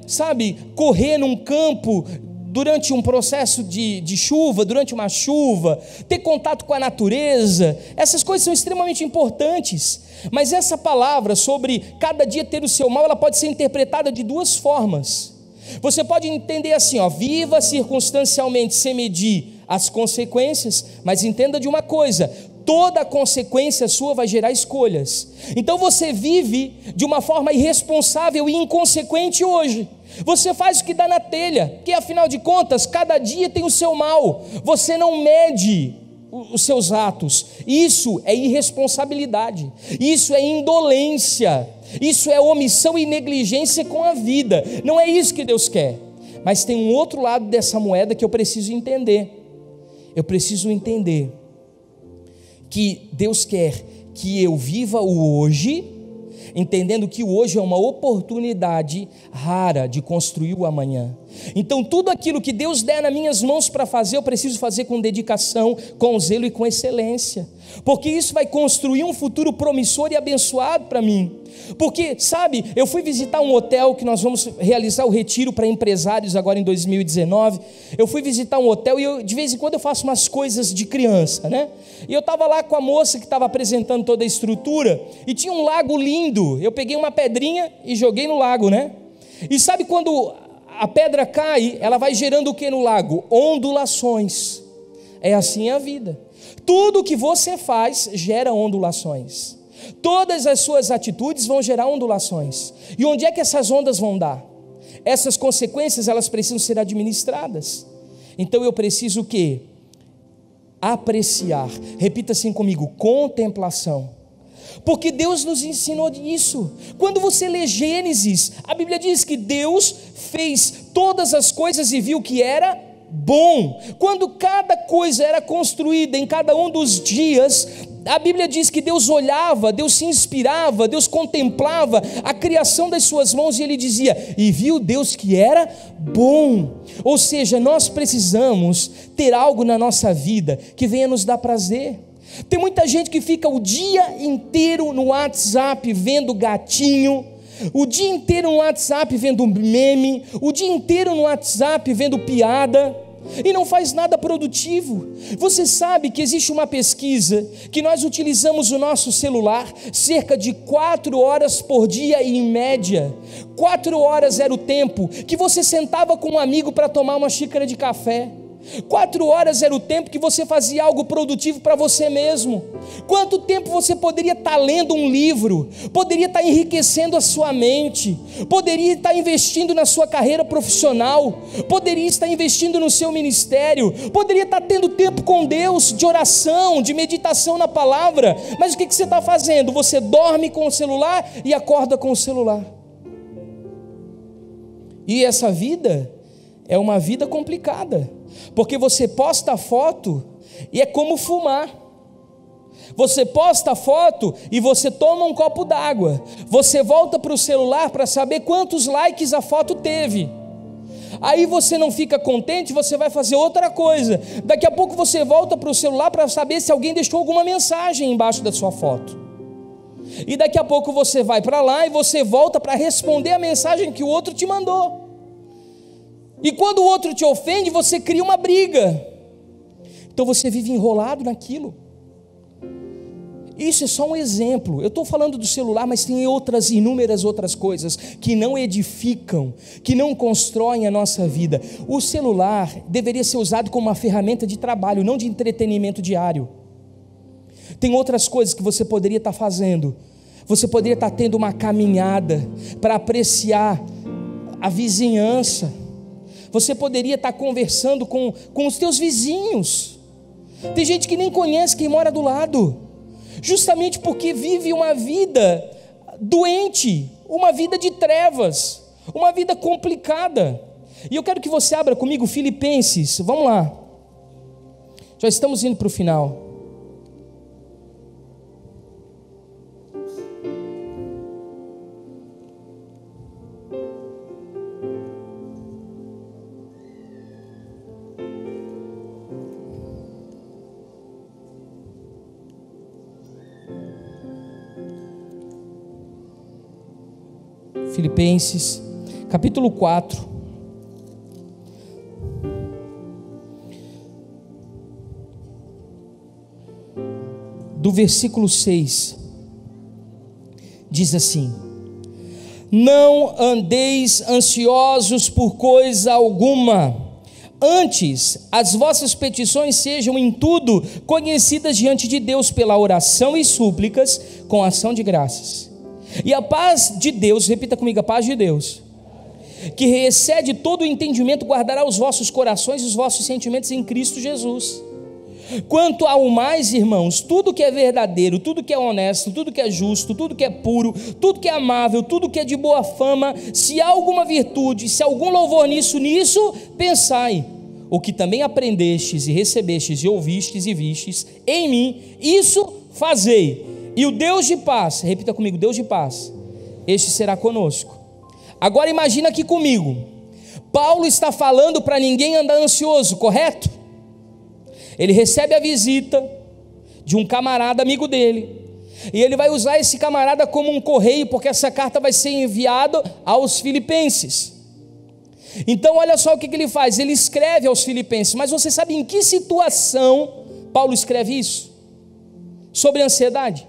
sabe, correr num campo durante um processo de chuva, durante uma chuva, ter contato com a natureza. Essas coisas são extremamente importantes, mas essa palavra sobre cada dia ter o seu mal, ela pode ser interpretada de duas formas. Você pode entender assim, viva circunstancialmente sem medir as consequências, mas entenda de uma coisa: toda consequência sua vai gerar escolhas. Então você vive de uma forma irresponsável e inconsequente hoje. Você faz o que dá na telha, que afinal de contas, cada dia tem o seu mal. Você não mede os seus atos. Isso é irresponsabilidade, isso é indolência, isso é omissão e negligência com a vida. Não é isso que Deus quer. Mas tem um outro lado dessa moeda que eu preciso entender. Eu preciso entender que Deus quer que eu viva o hoje, entendendo que o hoje é uma oportunidade rara de construir o amanhã. Então tudo aquilo que Deus der nas minhas mãos para fazer, eu preciso fazer com dedicação, com zelo e com excelência, porque isso vai construir um futuro promissor e abençoado para mim. Porque, sabe, eu fui visitar um hotel que nós vamos realizar o retiro para empresários agora em 2019. Eu fui visitar um hotel e de vez em quando eu faço umas coisas de criança, né? E eu estava lá com a moça que estava apresentando toda a estrutura e tinha um lago lindo. Eu peguei uma pedrinha e joguei no lago, né? E sabe quando a pedra cai, ela vai gerando o que no lago? Ondulações. É assim a vida. Tudo que você faz gera ondulações. Todas as suas atitudes vão gerar ondulações. E onde é que essas ondas vão dar? Essas consequências, elas precisam ser administradas. Então eu preciso o quê? Apreciar. Repita assim comigo: contemplação. Porque Deus nos ensinou isso. Quando você lê Gênesis, a Bíblia diz que Deus fez todas as coisas e viu que era bom. Quando cada coisa era construída em cada um dos dias, a Bíblia diz que Deus olhava, Deus se inspirava, Deus contemplava a criação das suas mãos e Ele dizia, e viu Deus que era bom. Ou seja, nós precisamos ter algo na nossa vida que venha nos dar prazer. Tem muita gente que fica o dia inteiro no WhatsApp vendo gatinho, o dia inteiro no WhatsApp vendo meme, o dia inteiro no WhatsApp vendo piada, e não faz nada produtivo. Você sabe que existe uma pesquisa que nós utilizamos o nosso celular cerca de 4 horas por dia em média. 4 horas era o tempo que você sentava com um amigo para tomar uma xícara de café. 4 horas era o tempo que você fazia algo produtivo para você mesmo. Quanto tempo você poderia estar lendo um livro, poderia estar enriquecendo a sua mente, poderia estar investindo na sua carreira profissional, poderia estar investindo no seu ministério, poderia estar tendo tempo com Deus, de oração, de meditação na palavra. Mas o que você está fazendo? Você dorme com o celular e acorda com o celular. E essa vida é uma vida complicada, porque você posta foto e é como fumar. Você posta foto e você toma um copo d'água, você volta para o celular para saber quantos likes a foto teve. Aí você não fica contente, você vai fazer outra coisa. Daqui a pouco você volta para o celular para saber se alguém deixou alguma mensagem embaixo da sua foto. E daqui a pouco você vai para lá e você volta para responder a mensagem que o outro te mandou. E quando o outro te ofende, você cria uma briga. Então você vive enrolado naquilo. Isso é só um exemplo. Eu estou falando do celular, mas tem inúmeras outras coisas que não edificam, que não constroem a nossa vida. O celular deveria ser usado como uma ferramenta de trabalho, não de entretenimento diário. Tem outras coisas que você poderia estar fazendo. Você poderia estar tendo uma caminhada para apreciar a vizinhança. Você poderia estar conversando com os teus vizinhos. Tem gente que nem conhece quem mora do lado, justamente porque vive uma vida doente, uma vida de trevas, uma vida complicada. E eu quero que você abra comigo Filipenses, vamos lá, já estamos indo para o final. Filipenses, capítulo 4, do versículo 6, diz assim: não andeis ansiosos por coisa alguma, antes as vossas petições sejam em tudo conhecidas diante de Deus pela oração e súplicas com ação de graças. E a paz de Deus, repita comigo, a paz de Deus, que excede todo o entendimento, guardará os vossos corações e os vossos sentimentos em Cristo Jesus. Quanto ao mais, irmãos, tudo que é verdadeiro, tudo que é honesto, tudo que é justo, tudo que é puro, tudo que é amável, tudo que é de boa fama, se há alguma virtude, se há algum louvor nisso, pensai. O que também aprendestes e recebestes e ouvistes e vistes em mim, isso fazei. E o Deus de paz, repita comigo, Deus de paz, este será conosco. Agora imagina aqui comigo, Paulo está falando para ninguém andar ansioso, correto? Ele recebe a visita de um camarada amigo dele, e ele vai usar esse camarada como um correio, porque essa carta vai ser enviada aos filipenses. Então olha só o que ele faz, ele escreve aos filipenses, mas você sabe em que situação Paulo escreve isso? Sobre ansiedade.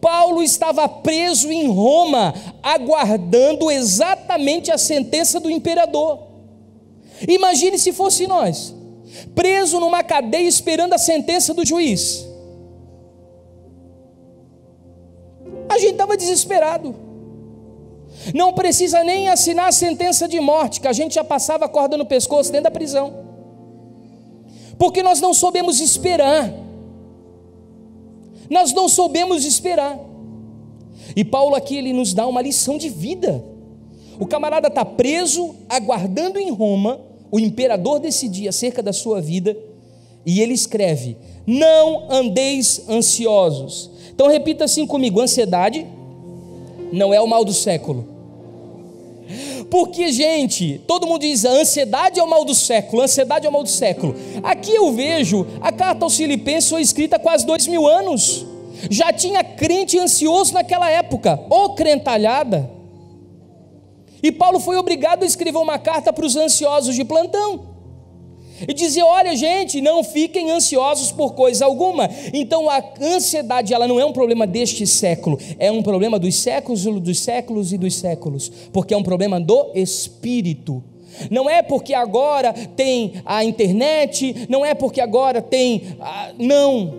Paulo estava preso em Roma, aguardando exatamente a sentença do imperador. Imagine se fosse nós, preso numa cadeia esperando a sentença do juiz. A gente estava desesperado. Não precisa nem assinar a sentença de morte, que a gente já passava a corda no pescoço dentro da prisão, porque nós não soubemos esperar. Nós não soubemos esperar. E Paulo aqui, ele nos dá uma lição de vida. O camarada está preso, aguardando em Roma o imperador decidir acerca da sua vida, e ele escreve: não andeis ansiosos. Então repita assim comigo: ansiedade não é o mal do século. Porque, gente, todo mundo diz: a ansiedade é o mal do século, a ansiedade é o mal do século. Aqui eu vejo, a carta aos Filipenses foi escrita há quase 2000 anos. Já tinha crente ansioso naquela época, ô crentalhada. E Paulo foi obrigado a escrever uma carta para os ansiosos de plantão, e dizer: olha gente, não fiquem ansiosos por coisa alguma. Então a ansiedade, ela não é um problema deste século, é um problema dos séculos e dos séculos, porque é um problema do espírito. Não é porque agora tem a internet, não é porque agora tem não,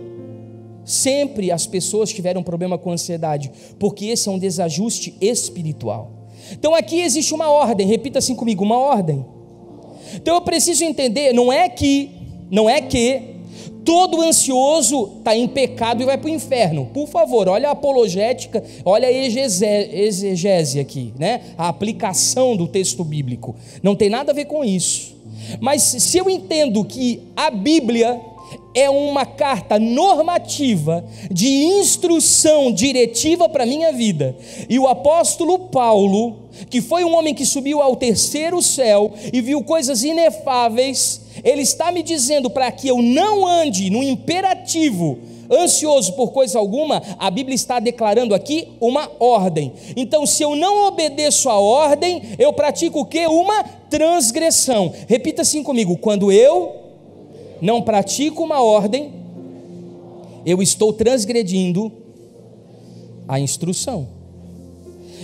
sempre as pessoas tiveram problema com ansiedade, porque esse é um desajuste espiritual. Então aqui existe uma ordem, repita assim comigo: uma ordem. Então eu preciso entender, não é que todo ansioso está em pecado e vai para o inferno. Por favor, olha a apologética, olha a exegese aqui, né? A aplicação do texto bíblico, não tem nada a ver com isso. Mas se eu entendo que a Bíblia é uma carta normativa, de instrução diretiva para a minha vida, e o apóstolo Paulo, que foi um homem que subiu ao terceiro céu e viu coisas inefáveis, ele está me dizendo para que eu não ande no imperativo, ansioso por coisa alguma. A Bíblia está declarando aqui uma ordem. Então, se eu não obedeço a ordem, eu pratico o quê? Uma transgressão. Repita assim comigo: quando eu não pratico uma ordem, eu estou transgredindo a instrução.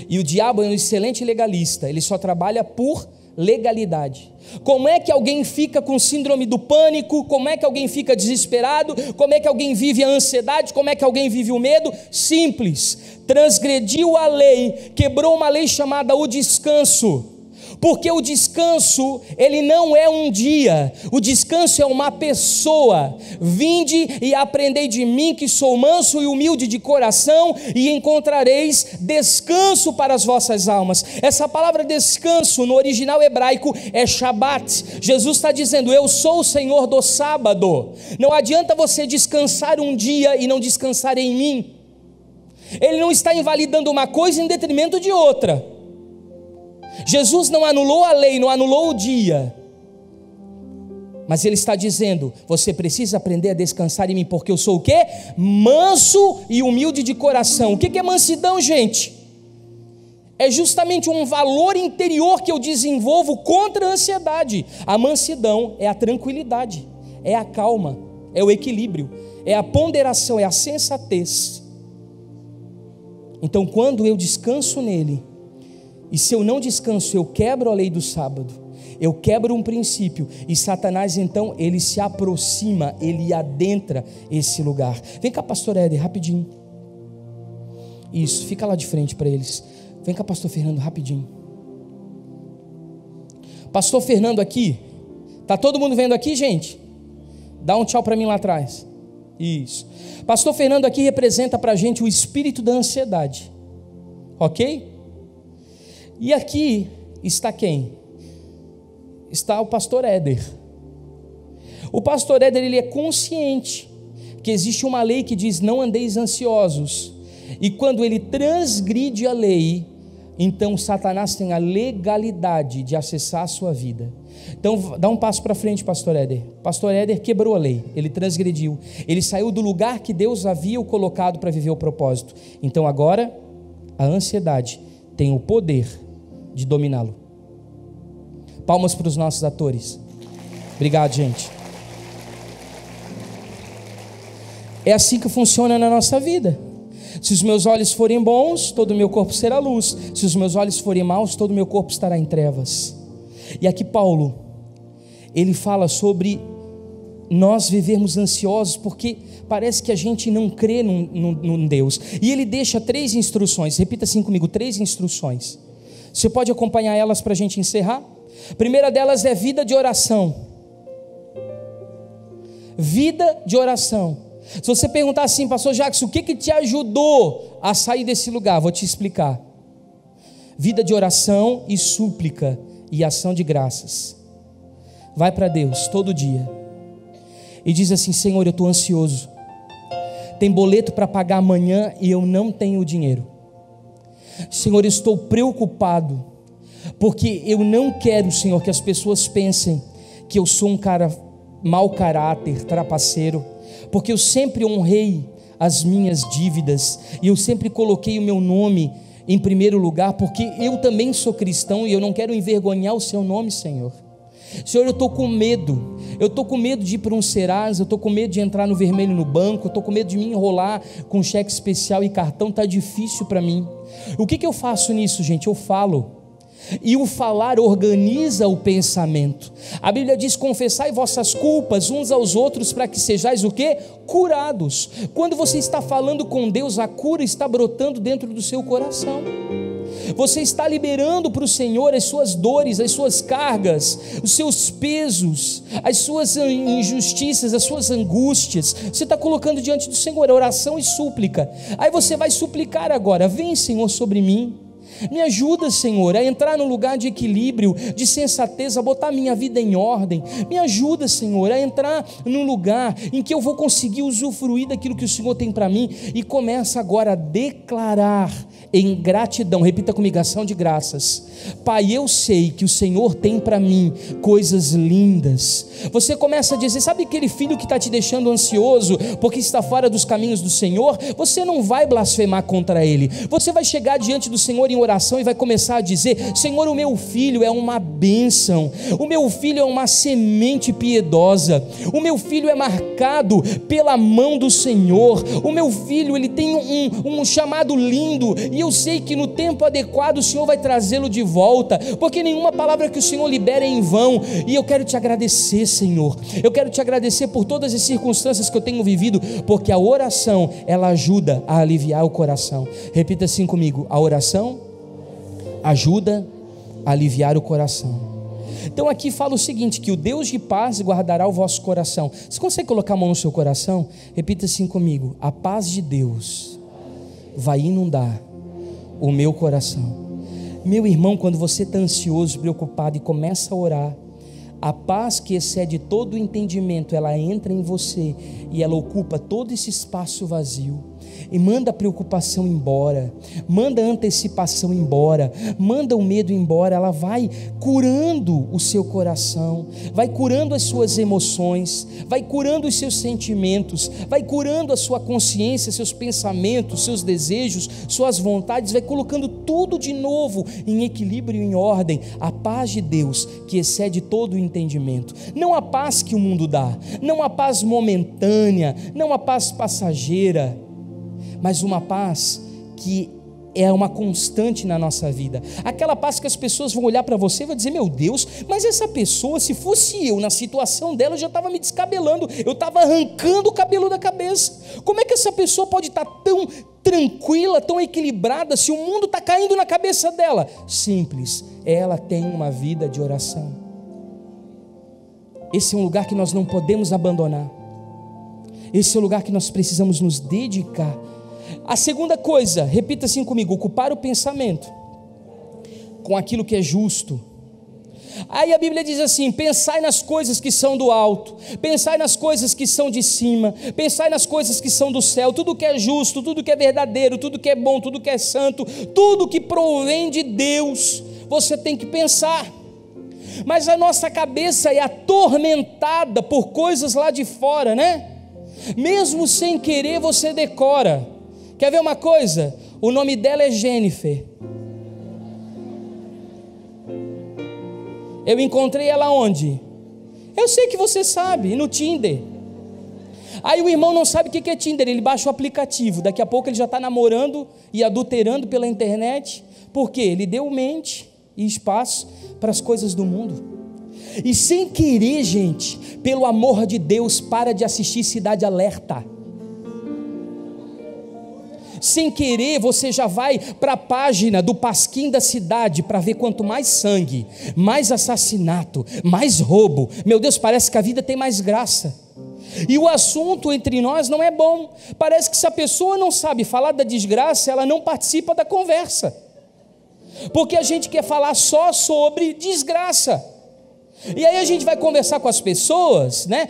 E o diabo é um excelente legalista, ele só trabalha por legalidade. Como é que alguém fica com síndrome do pânico? Como é que alguém fica desesperado? Como é que alguém vive a ansiedade? Como é que alguém vive o medo? Simples: transgrediu a lei, quebrou uma lei chamada o descanso. Porque o descanso, ele não é um dia, o descanso é uma pessoa. Vinde e aprendei de mim, que sou manso e humilde de coração, e encontrareis descanso para as vossas almas. Essa palavra descanso no original hebraico é Shabat. Jesus está dizendo: eu sou o Senhor do sábado. Não adianta você descansar um dia e não descansar em mim. Ele não está invalidando uma coisa em detrimento de outra. Jesus não anulou a lei, não anulou o dia, mas ele está dizendo: você precisa aprender a descansar em mim, porque eu sou o quê? Manso e humilde de coração. O que é mansidão, gente? É justamente um valor interior que eu desenvolvo contra a ansiedade. A mansidão é a tranquilidade, é a calma, é o equilíbrio, é a ponderação, é a sensatez. Então, quando eu descanso nele, e se eu não descanso, eu quebro a lei do sábado, eu quebro um princípio, e Satanás então, ele se aproxima, ele adentra esse lugar. Vem cá, pastor Éder, rapidinho. Isso, fica lá de frente para eles. Vem cá, pastor Fernando, rapidinho. Pastor Fernando aqui, está todo mundo vendo aqui, gente? Dá um tchau para mim lá atrás. Isso. Pastor Fernando aqui representa para a gente o espírito da ansiedade. Ok? E aqui está quem? Está o pastor Éder. O pastor Éder, ele é consciente que existe uma lei que diz: não andeis ansiosos. E quando ele transgride a lei, então Satanás tem a legalidade de acessar a sua vida. Então dá um passo para frente, pastor Éder. Pastor Éder quebrou a lei, ele transgrediu, ele saiu do lugar que Deus havia o colocado para viver o propósito. Então agora a ansiedade tem o poder de dominá-lo. Palmas para os nossos atores. Obrigado, gente. É assim que funciona na nossa vida. Se os meus olhos forem bons, todo o meu corpo será luz. Se os meus olhos forem maus, todo o meu corpo estará em trevas. E aqui Paulo, ele fala sobre nós vivermos ansiosos, porque parece que a gente não crê num Deus. E ele deixa 3 instruções, repita assim comigo, 3 instruções. Você pode acompanhar elas para a gente encerrar? A primeira delas é vida de oração. Vida de oração. Se você perguntar assim, pastor Jackson, o que te ajudou a sair desse lugar? Vou te explicar. Vida de oração e súplica e ação de graças. Vai para Deus todo dia e diz assim: Senhor, eu estou ansioso, tem boleto para pagar amanhã e eu não tenho dinheiro. Senhor, eu estou preocupado, porque eu não quero, Senhor, que as pessoas pensem que eu sou um cara mau caráter, trapaceiro, porque eu sempre honrei as minhas dívidas, e eu sempre coloquei o meu nome em primeiro lugar, porque eu também sou cristão, e eu não quero envergonhar o seu nome, Senhor. Senhor, eu estou com medo de ir para um Serasa, eu estou com medo de entrar no vermelho no banco, eu estou com medo de me enrolar com cheque especial e cartão, está difícil para mim. O que eu faço nisso, gente? Eu falo. E o falar organiza o pensamento. A Bíblia diz: confessai vossas culpas uns aos outros, para que sejais o quê? Curados. Quando você está falando com Deus, a cura está brotando dentro do seu coração. Você está liberando para o Senhor as suas dores, as suas cargas, os seus pesos, as suas injustiças, as suas angústias. Você está colocando diante do Senhor, a oração e súplica. Aí você vai suplicar agora: vem, Senhor, sobre mim. Me ajuda, Senhor, a entrar num lugar de equilíbrio, de sensatez, a botar minha vida em ordem. Me ajuda, Senhor, a entrar num lugar em que eu vou conseguir usufruir daquilo que o Senhor tem para mim. E começa agora a declarar em gratidão, repita comigo, ação de graças. Pai, eu sei que o Senhor tem para mim coisas lindas. Você começa a dizer: sabe aquele filho que está te deixando ansioso porque está fora dos caminhos do Senhor? Você não vai blasfemar contra ele. Você vai chegar diante do Senhor em oração e vai começar a dizer: Senhor, o meu filho é uma bênção, o meu filho é uma semente piedosa, o meu filho é marcado pela mão do Senhor, o meu filho, ele tem um chamado lindo, e eu sei que no tempo adequado o Senhor vai trazê-lo de volta, porque nenhuma palavra que o Senhor libera é em vão. E eu quero te agradecer, Senhor, eu quero te agradecer por todas as circunstâncias que eu tenho vivido, porque a oração, ela ajuda a aliviar o coração. Repita assim comigo: a oração ajuda a aliviar o coração. Então aqui fala o seguinte: que o Deus de paz guardará o vosso coração. Você consegue colocar a mão no seu coração? Repita assim comigo: a paz de Deus vai inundar o meu coração. Meu irmão, quando você está ansioso, preocupado e começa a orar, a paz que excede todo o entendimento, ela entra em você e ela ocupa todo esse espaço vazio e manda a preocupação embora, manda a antecipação embora, manda o medo embora. Ela vai curando o seu coração, vai curando as suas emoções, vai curando os seus sentimentos, vai curando a sua consciência, seus pensamentos, seus desejos, suas vontades, vai colocando tudo de novo em equilíbrio e em ordem. A paz de Deus que excede todo o entendimento, não a paz que o mundo dá, não a paz momentânea, não a paz passageira, mas uma paz que é uma constante na nossa vida. Aquela paz que as pessoas vão olhar para você e vão dizer: meu Deus, mas essa pessoa, se fosse eu na situação dela, eu já estava me descabelando, eu estava arrancando o cabelo da cabeça. Como é que essa pessoa pode estar tão tranquila, tão equilibrada, se o mundo está caindo na cabeça dela? Simples, ela tem uma vida de oração. Esse é um lugar que nós não podemos abandonar. Esse é o lugar que nós precisamos nos dedicar. A segunda coisa, repita assim comigo: ocupar o pensamento com aquilo que é justo. Aí a Bíblia diz assim: pensai nas coisas que são do alto, pensai nas coisas que são de cima, pensai nas coisas que são do céu. Tudo que é justo, tudo que é verdadeiro, tudo que é bom, tudo que é santo, tudo que provém de Deus, você tem que pensar. Mas a nossa cabeça é atormentada por coisas lá de fora, né? Mesmo sem querer você decora. Quer ver uma coisa? O nome dela é Jennifer. Eu encontrei ela onde? Eu sei que você sabe, no Tinder. Aí o irmão não sabe o que é Tinder, ele baixa o aplicativo, daqui a pouco ele já está namorando e adulterando pela internet. Por quê? Ele deu mente e espaço para as coisas do mundo. E sem querer, gente, pelo amor de Deus, para de assistir Cidade Alerta. Sem querer, você já vai para a página do Pasquim da cidade para ver quanto mais sangue, mais assassinato, mais roubo. Meu Deus, parece que a vida tem mais graça. E o assunto entre nós não é bom. Parece que se a pessoa não sabe falar da desgraça, ela não participa da conversa. Porque a gente quer falar só sobre desgraça. E aí a gente vai conversar com as pessoas, né?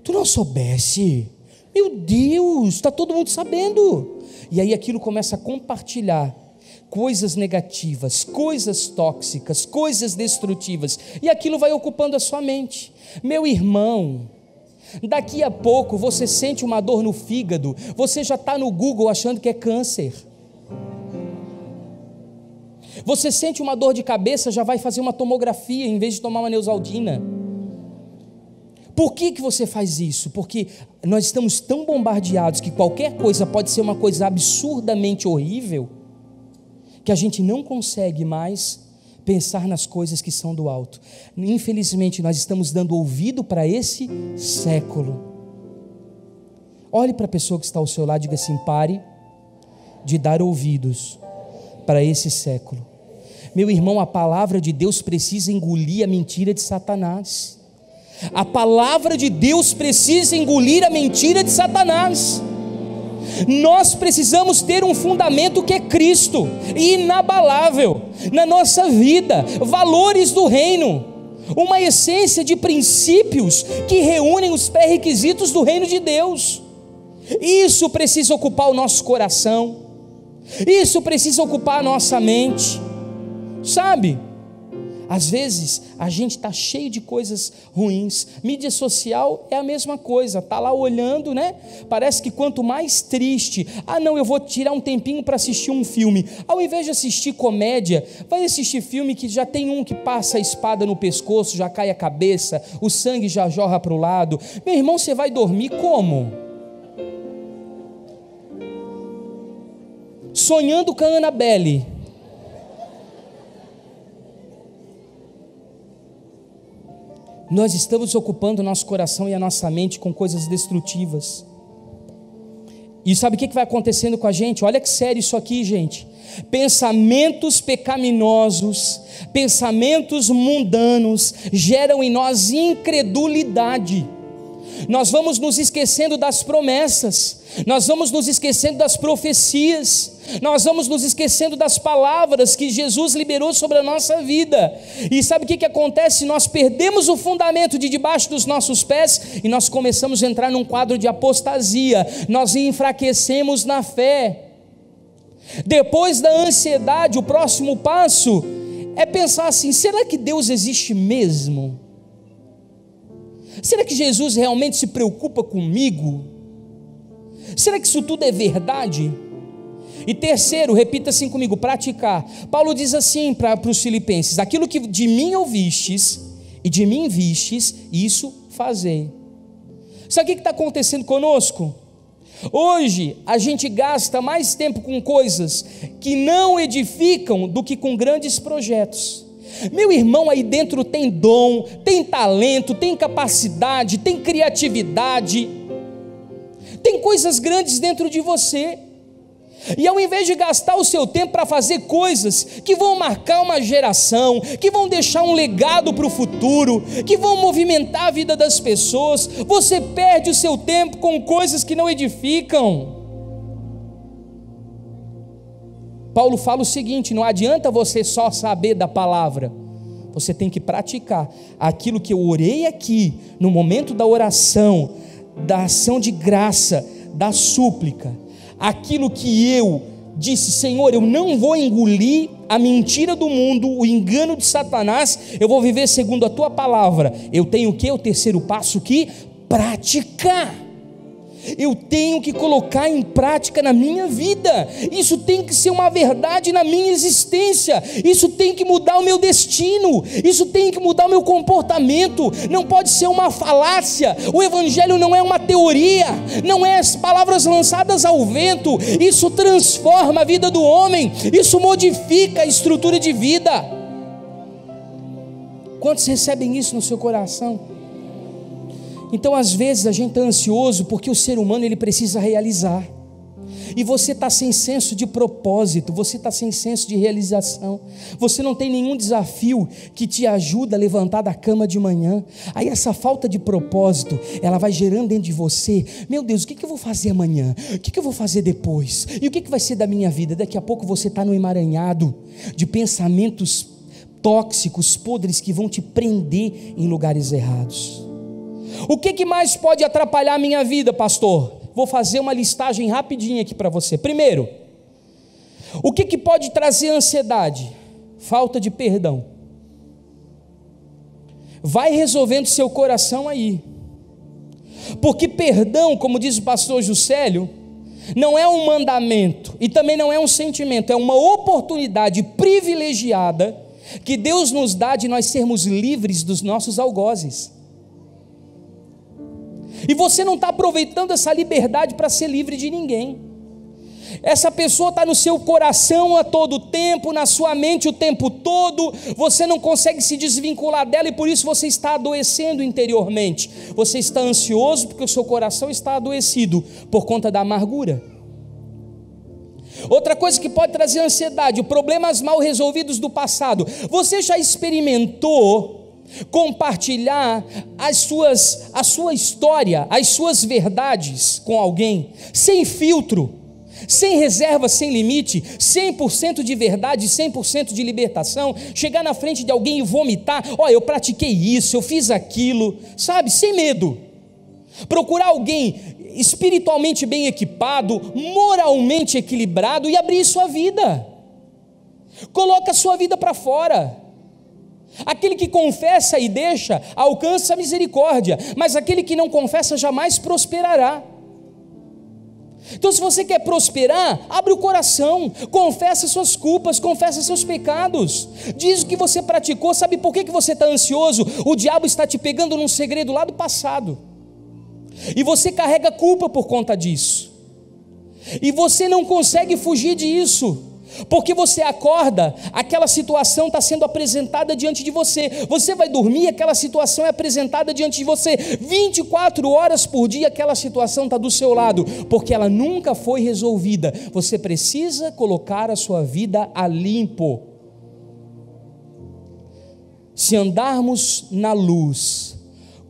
Tu não soubesse? Meu Deus, está todo mundo sabendo. E aí aquilo começa a compartilhar coisas negativas, coisas tóxicas, coisas destrutivas, e aquilo vai ocupando a sua mente. Meu irmão, daqui a pouco você sente uma dor no fígado, você já está no Google achando que é câncer. Você sente uma dor de cabeça, já vai fazer uma tomografia em vez de tomar uma Neosaldina. Por que você faz isso? Porque nós estamos tão bombardeados que qualquer coisa pode ser uma coisa absurdamente horrível, que a gente não consegue mais pensar nas coisas que são do alto. Infelizmente nós estamos dando ouvido para esse século. Olhe para a pessoa que está ao seu lado e diga assim: pare de dar ouvidos para esse século. Meu irmão, a palavra de Deus precisa engolir a mentira de Satanás. A palavra de Deus precisa engolir a mentira de Satanás. Nós precisamos ter um fundamento que é Cristo, inabalável, na nossa vida, valores do reino, uma essência de princípios que reúnem os pré-requisitos do reino de Deus. Isso precisa ocupar o nosso coração, isso precisa ocupar a nossa mente, sabe? Às vezes a gente está cheio de coisas ruins. Mídia social é a mesma coisa, está lá olhando, né? Parece que quanto mais triste, não, eu vou tirar um tempinho para assistir um filme. Ao invés de assistir comédia, vai assistir filme que já tem um que passa a espada no pescoço, já cai a cabeça, o sangue já jorra para o lado. Meu irmão, você vai dormir como? Sonhando com a Annabelle. Nós estamos ocupando o nosso coração e a nossa mente com coisas destrutivas. E sabe o que vai acontecendo com a gente? Olha que sério isso aqui, gente. Pensamentos pecaminosos, pensamentos mundanos geram em nós incredulidade. Nós vamos nos esquecendo das promessas, nós vamos nos esquecendo das profecias, nós vamos nos esquecendo das palavras que Jesus liberou sobre a nossa vida. E sabe o que acontece? Nós perdemos o fundamento de debaixo dos nossos pés e nós começamos a entrar num quadro de apostasia, nós enfraquecemos na fé. Depois da ansiedade, o próximo passo é pensar assim: será que Deus existe mesmo? Será que Jesus realmente se preocupa comigo? Será que isso tudo é verdade? E terceiro, repita assim comigo: praticar. Paulo diz assim para os filipenses: aquilo que de mim ouvistes e de mim vistes, isso fazei. Sabe o que está acontecendo conosco? Hoje a gente gasta mais tempo com coisas que não edificam do que com grandes projetos. Meu irmão, aí dentro tem dom, tem talento, tem capacidade, tem criatividade, tem coisas grandes dentro de você, E ao invés de gastar o seu tempo para fazer coisas que vão marcar uma geração, que vão deixar um legado para o futuro, que vão movimentar a vida das pessoas, você perde o seu tempo com coisas que não edificam. Paulo fala o seguinte: não adianta você só saber da palavra, você tem que praticar aquilo que eu orei aqui, no momento da oração, da ação de graça, da súplica. Aquilo que eu disse: Senhor, eu não vou engolir a mentira do mundo, o engano de Satanás, eu vou viver segundo a tua palavra. Eu tenho o que? O terceiro passo que? Praticar. Eu tenho que colocar em prática na minha vida. Isso tem que ser uma verdade na minha existência. Isso tem que mudar o meu destino. Isso tem que mudar o meu comportamento. Não pode ser uma falácia. O evangelho não é uma teoria, não é as palavras lançadas ao vento. Isso transforma a vida do homem. Isso modifica a estrutura de vida. Quantos recebem isso no seu coração? Então às vezes a gente está ansioso porque o ser humano ele precisa realizar, e você está sem senso de propósito, você está sem senso de realização, você não tem nenhum desafio que te ajuda a levantar da cama de manhã. Aí essa falta de propósito, ela vai gerando dentro de você: meu Deus, o que eu vou fazer amanhã? O que eu vou fazer depois? E o que vai ser da minha vida? Daqui a pouco você está no emaranhado de pensamentos tóxicos, podres, que vão te prender em lugares errados. O que mais pode atrapalhar a minha vida, pastor? Vou fazer uma listagem rapidinha aqui para você. Primeiro, o que pode trazer ansiedade? Falta de perdão. Vai resolvendo seu coração aí, porque perdão, como diz o pastor Juscelio, não é um mandamento e também não é um sentimento, é uma oportunidade privilegiada que Deus nos dá de nós sermos livres dos nossos algozes. E você não está aproveitando essa liberdade para ser livre de ninguém. Essa pessoa está no seu coração a todo tempo, na sua mente o tempo todo, você não consegue se desvincular dela, e por isso você está adoecendo interiormente. Você está ansioso porque o seu coração está adoecido por conta da amargura. Outra coisa que pode trazer ansiedade: problemas mal resolvidos do passado. Você já experimentou compartilhar a sua história, as suas verdades com alguém, sem filtro, sem reserva, sem limite, 100% de verdade, 100% de libertação? Chegar na frente de alguém e vomitar: olha, eu pratiquei isso, eu fiz aquilo, sabe, sem medo. Procurar alguém espiritualmente bem equipado, moralmente equilibrado, e abrir sua vida. Coloca a sua vida para fora. Aquele que confessa e deixa alcança a misericórdia, mas aquele que não confessa jamais prosperará. Então, se você quer prosperar, abre o coração, confessa suas culpas, confessa seus pecados, diz o que você praticou. Sabe por que você está ansioso? O diabo está te pegando num segredo lá do passado, e você carrega culpa por conta disso, e você não consegue fugir disso, porque você acorda, aquela situação está sendo apresentada diante de você. Você vai dormir, aquela situação é apresentada diante de você. 24 horas por dia aquela situação está do seu lado, porque ela nunca foi resolvida. Você precisa colocar a sua vida a limpo. Se andarmos na luz,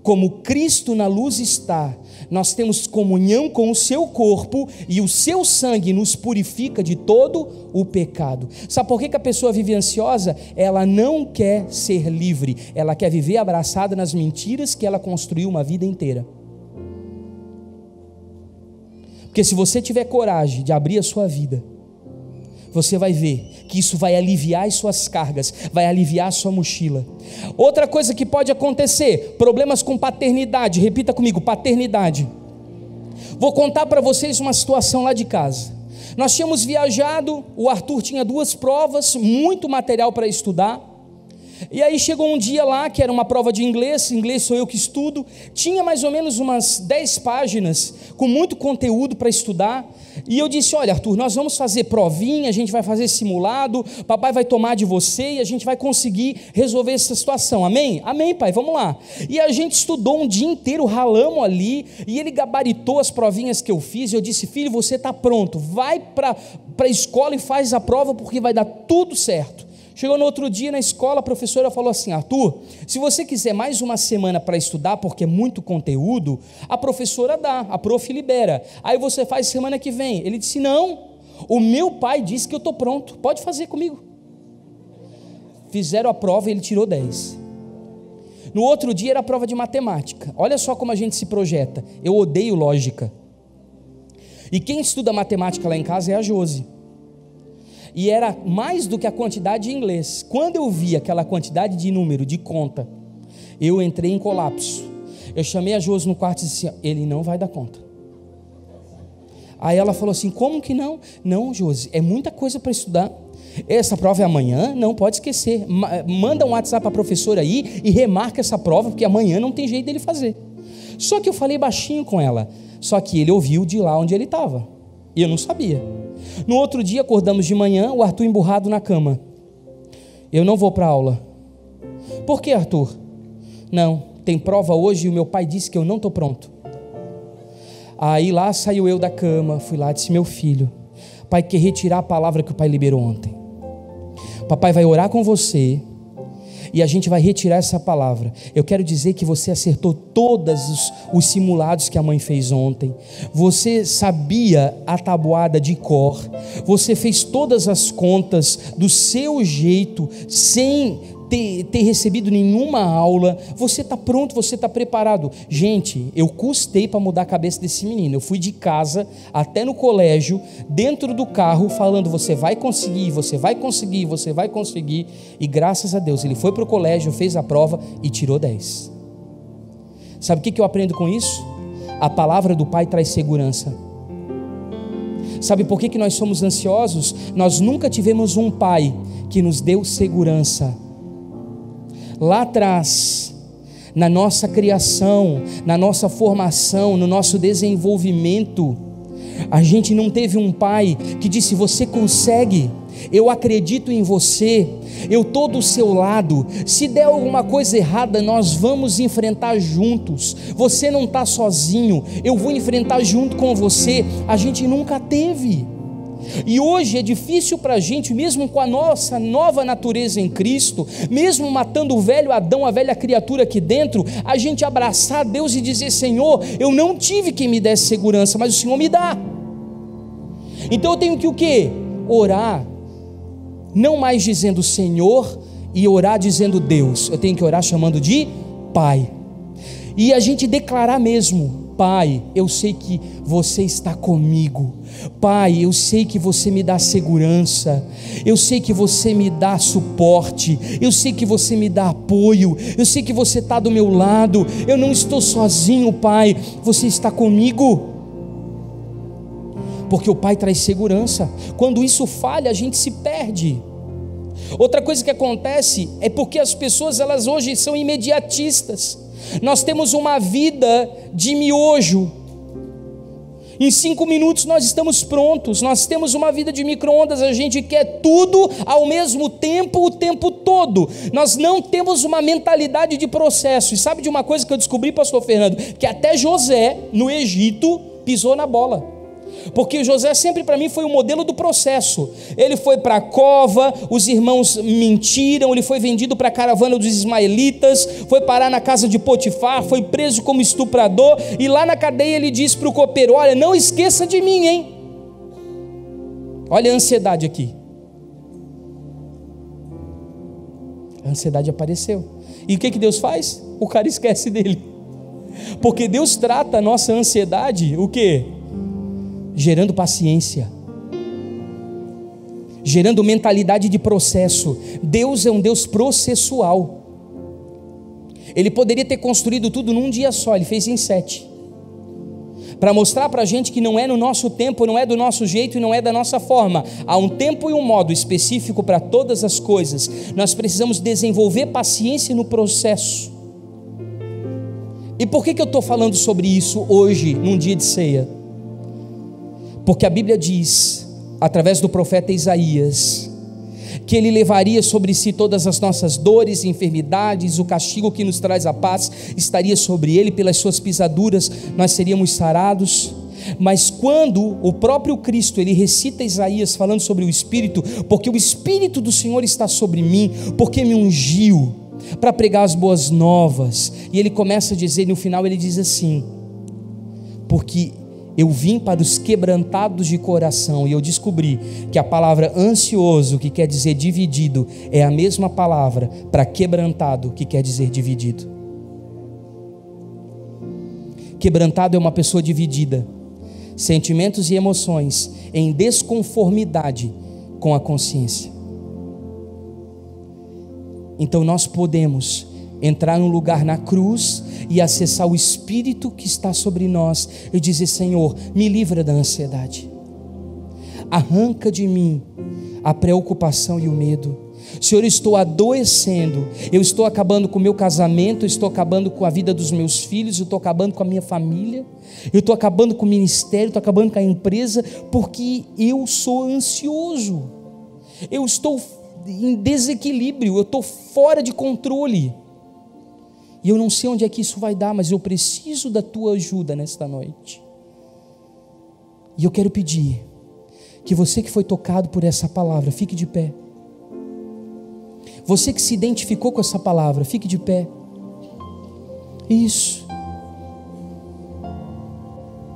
como Cristo na luz está, nós temos comunhão com o seu corpo, e o seu sangue nos purifica de todo o pecado. Sabe por que a pessoa vive ansiosa? Ela não quer ser livre, ela quer viver abraçada nas mentiras que ela construiu uma vida inteira. Porque se você tiver coragem de abrir a sua vida, você vai ver que isso vai aliviar as suas cargas, vai aliviar a sua mochila. Outra coisa que pode acontecer: problemas com paternidade. Repita comigo: paternidade. Vou contar para vocês uma situação lá de casa. Nós tínhamos viajado, o Arthur tinha 2 provas, muito material para estudar, E aí chegou um dia lá, que era uma prova de inglês sou eu que estudo, tinha mais ou menos umas 10 páginas, com muito conteúdo para estudar, e eu disse: olha, Arthur, nós vamos fazer provinha, a gente vai fazer simulado, papai vai tomar de você, e a gente vai conseguir resolver essa situação, amém? Amém, pai, vamos lá. E a gente estudou um dia inteiro, ralamos ali, e ele gabaritou as provinhas que eu fiz, e eu disse: filho, você está pronto, vai para a escola e faz a prova, porque vai dar tudo certo. Chegou no outro dia na escola, a professora falou assim: Arthur, se você quiser mais uma semana para estudar, porque é muito conteúdo, a professora dá, a prof libera, aí você faz semana que vem. Ele disse: não, o meu pai disse que eu estou pronto, pode fazer comigo. Fizeram a prova e ele tirou 10. No outro dia era a prova de matemática. Olha só como a gente se projeta. Eu odeio lógica, e quem estuda matemática lá em casa é a Josi. E era mais do que a quantidade de inglês. Quando eu vi aquela quantidade de número, de conta, eu entrei em colapso. Eu chamei a Josi no quarto e disse assim: ele não vai dar conta. Aí ela falou assim: como que não? Não, Josi, é muita coisa para estudar. Essa prova é amanhã, não pode esquecer. Manda um WhatsApp para a professora aí e remarca essa prova, porque amanhã não tem jeito dele fazer. Só que eu falei baixinho com ela, só que ele ouviu de lá onde ele estava, e eu não sabia. No outro dia acordamos de manhã, o Arthur emburrado na cama. Eu não vou para a aula. Por que, Arthur? Não, tem prova hoje e o meu pai disse que eu não estou pronto. Aí lá saiu eu da cama, fui lá e disse: meu filho, pai quer retirar a palavra que o pai liberou ontem. Papai vai orar com você e a gente vai retirar essa palavra. Eu quero dizer que você acertou todos os simulados que a mãe fez ontem. Você sabia a tabuada de cor. Você fez todas as contas do seu jeito, sem ter recebido nenhuma aula. Você está pronto, você está preparado. Gente, eu custei para mudar a cabeça desse menino. Eu fui de casa até no colégio, dentro do carro, falando: você vai conseguir, você vai conseguir, você vai conseguir. E graças a Deus, ele foi para o colégio, fez a prova e tirou 10. Sabe o que eu aprendo com isso? A palavra do Pai traz segurança. Sabe por que nós somos ansiosos? Nós nunca tivemos um pai que nos deu segurança. Lá atrás, na nossa criação, na nossa formação, no nosso desenvolvimento, a gente não teve um pai que disse: você consegue, eu acredito em você, eu estou do seu lado, se der alguma coisa errada nós vamos enfrentar juntos, você não está sozinho, eu vou enfrentar junto com você. A gente nunca teve. E hoje é difícil para a gente, mesmo com a nossa nova natureza em Cristo, mesmo matando o velho Adão, a velha criatura aqui dentro, a gente abraçar Deus e dizer: Senhor, eu não tive quem me desse segurança, mas o Senhor me dá. Então eu tenho que o quê? Orar, não mais dizendo Senhor, e orar dizendo Deus. Eu tenho que orar chamando de Pai, e a gente declarar mesmo: Pai, eu sei que você está comigo. Pai, eu sei que você me dá segurança. Eu sei que você me dá suporte. Eu sei que você me dá apoio. Eu sei que você está do meu lado. Eu não estou sozinho, Pai. Você está comigo. Porque o Pai traz segurança. Quando isso falha, a gente se perde. Outra coisa que acontece é porque as pessoas, elas hoje são imediatistas. Nós temos uma vida de miojo. Em 5 minutos nós estamos prontos. Nós temos uma vida de micro-ondas. A gente quer tudo ao mesmo tempo, o tempo todo. Nós não temos uma mentalidade de processo. E sabe de uma coisa que eu descobri, pastor Fernando? Que até José, no Egito, pisou na bola. Porque José sempre para mim foi o modelo do processo. Ele foi para a cova, os irmãos mentiram, ele foi vendido para a caravana dos ismaelitas, foi parar na casa de Potifar, foi preso como estuprador, e lá na cadeia ele disse para o copeiro: olha, não esqueça de mim, hein? Olha a ansiedade aqui. A ansiedade apareceu. E o que Deus faz? O cara esquece dele. Porque Deus trata a nossa ansiedade, o quê? Gerando paciência, gerando mentalidade de processo. Deus é um Deus processual. Ele poderia ter construído tudo num dia só, ele fez em 7. para mostrar para a gente que não é no nosso tempo, não é do nosso jeito e não é da nossa forma. Há um tempo e um modo específico para todas as coisas. Nós precisamos desenvolver paciência no processo. E por que eu estou falando sobre isso hoje, num dia de ceia? Porque a Bíblia diz, através do profeta Isaías, que Ele levaria sobre si todas as nossas dores e enfermidades, o castigo que nos traz a paz estaria sobre Ele, pelas suas pisaduras nós seríamos sarados. Mas quando o próprio Cristo, Ele recita Isaías falando sobre o Espírito, porque o Espírito do Senhor está sobre mim, porque me ungiu para pregar as boas novas, e Ele começa a dizer, no final Ele diz assim, porque eu vim para os quebrantados de coração, e eu descobri que a palavra ansioso, que quer dizer dividido, é a mesma palavra para quebrantado, que quer dizer dividido. Quebrantado é uma pessoa dividida, sentimentos e emoções em desconformidade com a consciência. Então nós podemos entrar num lugar na cruz e acessar o Espírito que está sobre nós e dizer, Senhor, me livra da ansiedade, arranca de mim a preocupação e o medo. Senhor, eu estou adoecendo, eu estou acabando com o meu casamento, eu estou acabando com a vida dos meus filhos, eu estou acabando com a minha família, eu estou acabando com o ministério, estou acabando com a empresa, porque eu sou ansioso, eu estou em desequilíbrio, eu estou fora de controle, e eu não sei onde é que isso vai dar, mas eu preciso da tua ajuda nesta noite. E eu quero pedir que você que foi tocado por essa palavra, fique de pé. Você que se identificou com essa palavra, fique de pé. Isso.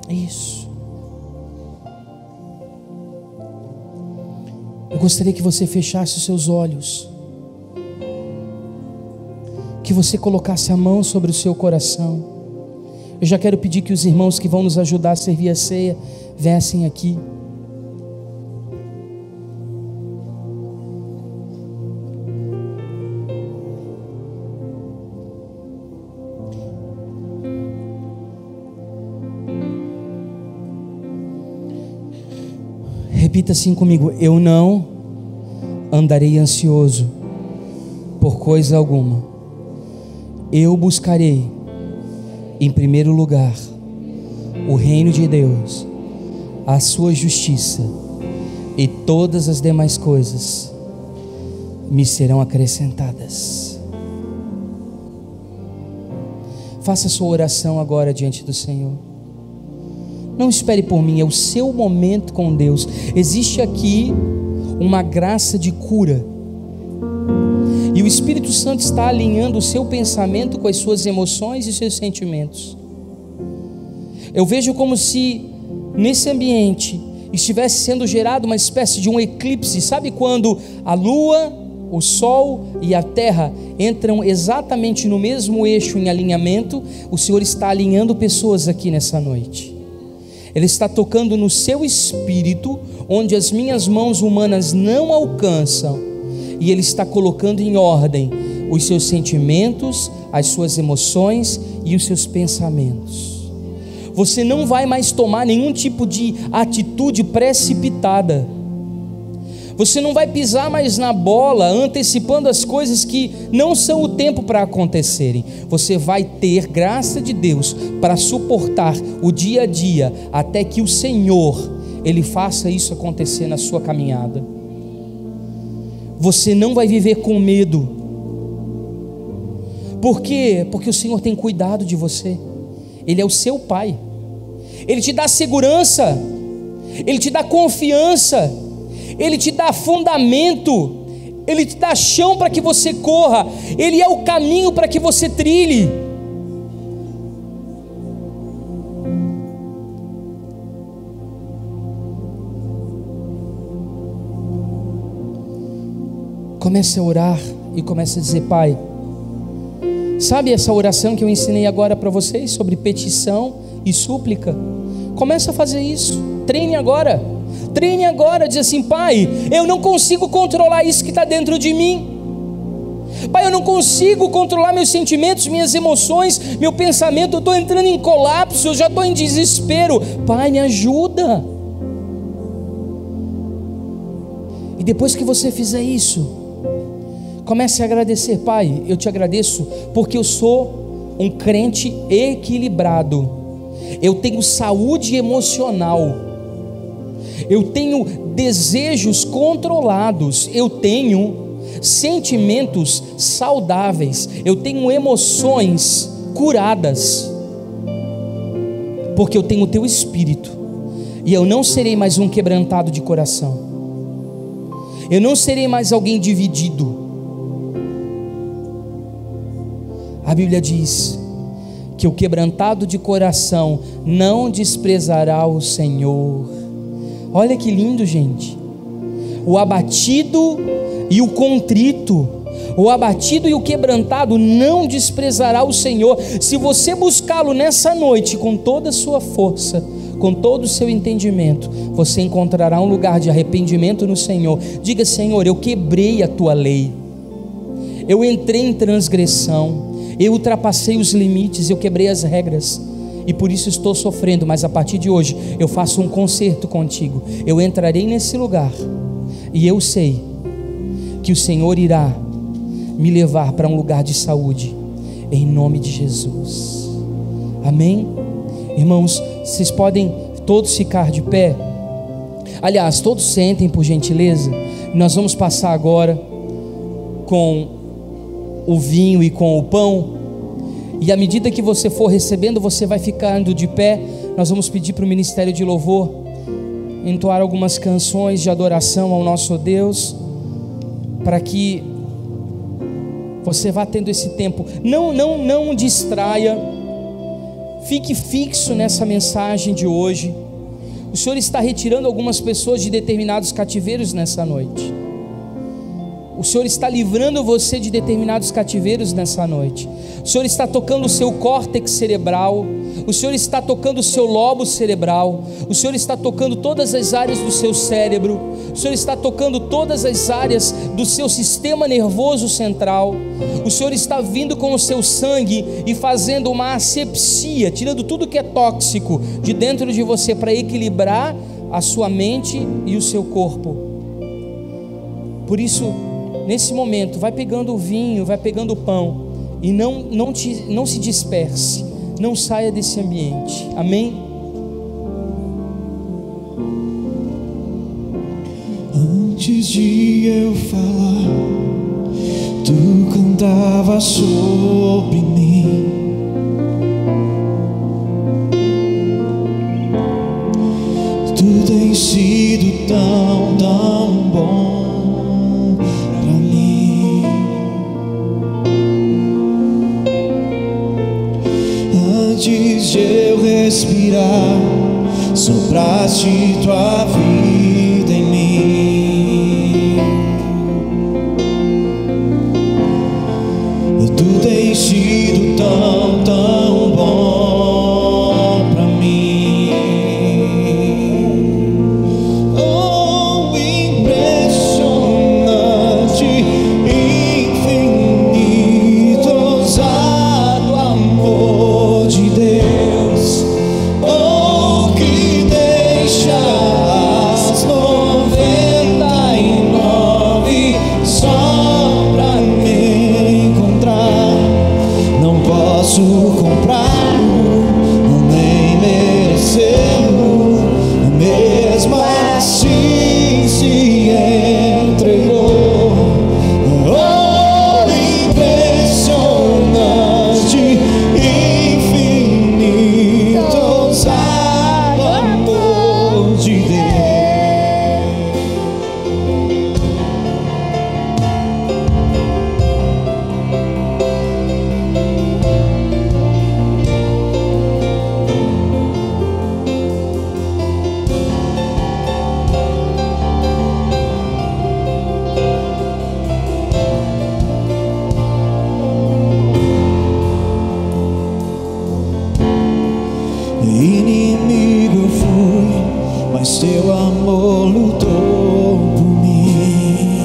Isso. Eu gostaria que você fechasse os seus olhos, que você colocasse a mão sobre o seu coração. Eu já quero pedir que os irmãos que vão nos ajudar a servir a ceia viessem aqui. Repita assim comigo: eu não andarei ansioso por coisa alguma. Eu buscarei em primeiro lugar o reino de Deus, a sua justiça, e todas as demais coisas me serão acrescentadas. Faça a sua oração agora diante do Senhor. Não espere por mim, é o seu momento com Deus. Existe aqui uma graça de cura, e o Espírito Santo está alinhando o seu pensamento com as suas emoções e seus sentimentos. Eu vejo como se nesse ambiente estivesse sendo gerado uma espécie de um eclipse. Sabe quando a lua, o sol e a terra entram exatamente no mesmo eixo em alinhamento? O Senhor está alinhando pessoas aqui nessa noite. Ele está tocando no seu espírito, onde as minhas mãos humanas não alcançam, e Ele está colocando em ordem os seus sentimentos, as suas emoções e os seus pensamentos. Você não vai mais tomar nenhum tipo de atitude precipitada. Você não vai pisar mais na bola, antecipando as coisas que não são o tempo para acontecerem. Você vai ter graça de Deus para suportar o dia a dia, até que o Senhor, Ele faça isso acontecer na sua caminhada. Você não vai viver com medo. Por quê? Porque o Senhor tem cuidado de você. Ele é o seu Pai. Ele te dá segurança, Ele te dá confiança, Ele te dá fundamento, Ele te dá chão para que você corra, Ele é o caminho para que você trilhe. Comece a orar e comece a dizer: Pai, sabe essa oração que eu ensinei agora para vocês sobre petição e súplica? Comece a fazer isso, treine agora, diz assim: Pai, eu não consigo controlar isso que está dentro de mim, Pai, eu não consigo controlar meus sentimentos, minhas emoções, meu pensamento, eu estou entrando em colapso, eu já estou em desespero. Pai, me ajuda. E depois que você fizer isso, comece a agradecer. Pai, eu te agradeço porque eu sou um crente equilibrado, eu tenho saúde emocional, eu tenho desejos controlados, eu tenho sentimentos saudáveis, eu tenho emoções curadas, porque eu tenho o teu Espírito, e eu não serei mais um quebrantado de coração, eu não serei mais alguém dividido. A Bíblia diz que o quebrantado de coração não desprezará o Senhor. Olha que lindo, gente. O abatido e o contrito, o abatido e o quebrantado não desprezará o Senhor. Se você buscá-lo nessa noite com toda a sua força, com todo o seu entendimento, você encontrará um lugar de arrependimento no Senhor. Diga: Senhor, eu quebrei a tua lei, eu entrei em transgressão, eu ultrapassei os limites, eu quebrei as regras, e por isso estou sofrendo, mas a partir de hoje eu faço um concerto contigo, eu entrarei nesse lugar, e eu sei que o Senhor irá me levar para um lugar de saúde, em nome de Jesus. Amém? Irmãos, vocês podem todos ficar de pé. Aliás, todos sentem, por gentileza. Nós vamos passar agora com o vinho e com o pão, e à medida que você for recebendo, você vai ficando de pé. Nós vamos pedir para o Ministério de Louvor entoar algumas canções de adoração ao nosso Deus, para que você vá tendo esse tempo. Não distraia, fique fixo nessa mensagem de hoje. O Senhor está retirando algumas pessoas de determinados cativeiros nessa noite. O Senhor está livrando você de determinados cativeiros nessa noite. O Senhor está tocando o seu córtex cerebral, o Senhor está tocando o seu lobo cerebral, o Senhor está tocando todas as áreas do seu cérebro, o Senhor está tocando todas as áreas do seu sistema nervoso central. O Senhor está vindo com o seu sangue e fazendo uma asepsia, tirando tudo que é tóxico de dentro de você, para equilibrar a sua mente e o seu corpo. Por isso, nesse momento, vai pegando o vinho, vai pegando o pão, e não se disperse, não saia desse ambiente. Amém? Antes de eu falar, tu cantava sobre mim. Tu tens sido tão, tão bom pra mim. Antes de eu respirar, sopraste tua vida em mim. Tu tens sido tão, tão bom pra mim. Oh, impressionante, infinito, ousado amor de Deus. Oh, que deixa as 99 só pra me encontrar. Não posso comprá-lo, nem merecê-lo, mesmo assim se entregou. Oh, impressionante, infinito, ousado amor de Deus. Inimigo eu fui, mas teu amor lutou por mim.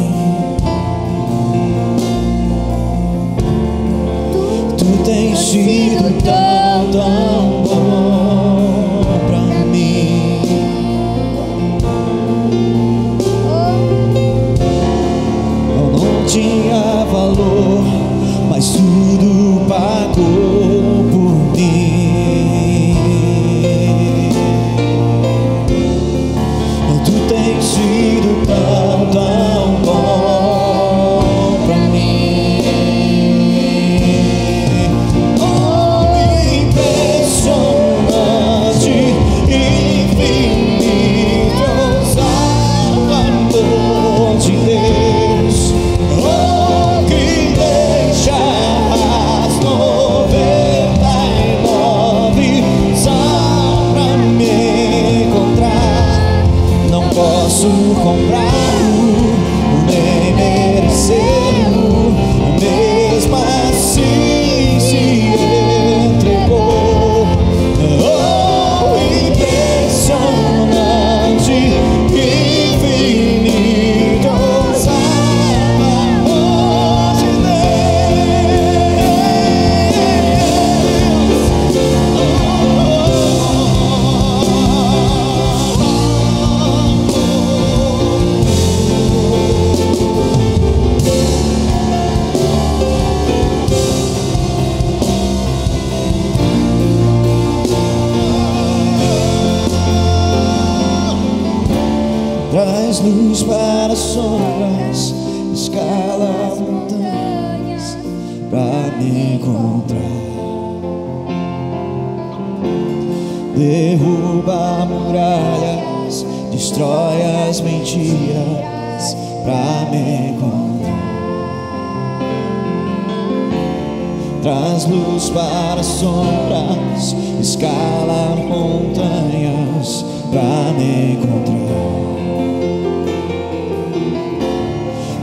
sido tão bom pra mim. Oh, impressionante, infinito, ousado amor de Deus. Oh, que deixa as 99 só pra me encontrar. Não posso comprá-lo, nem merecê-lo, mesmo assim se entregou. Oh, impressionante, infinito, ousado amor de Traz luz para as sombras, escala montanhas pra me encontrar. Derruba muralhas, destrói as mentiras pra me encontrar. Traz luz para as sombras, escala montanhas pra me encontrar.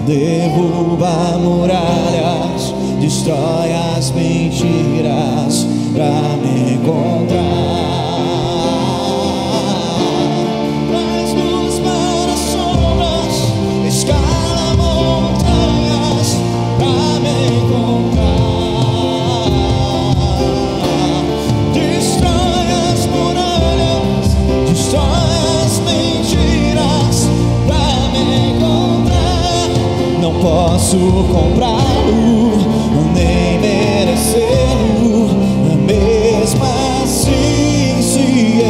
Derruba muralhas, destrói as mentiras pra me encontrar. Traz luz para as sombras, escala montanhas pra me encontrar. Destrói as muralhas, destrói as mentiras pra me encontrar. Não posso comprá-lo, nem merecê-lo, mesmo assim se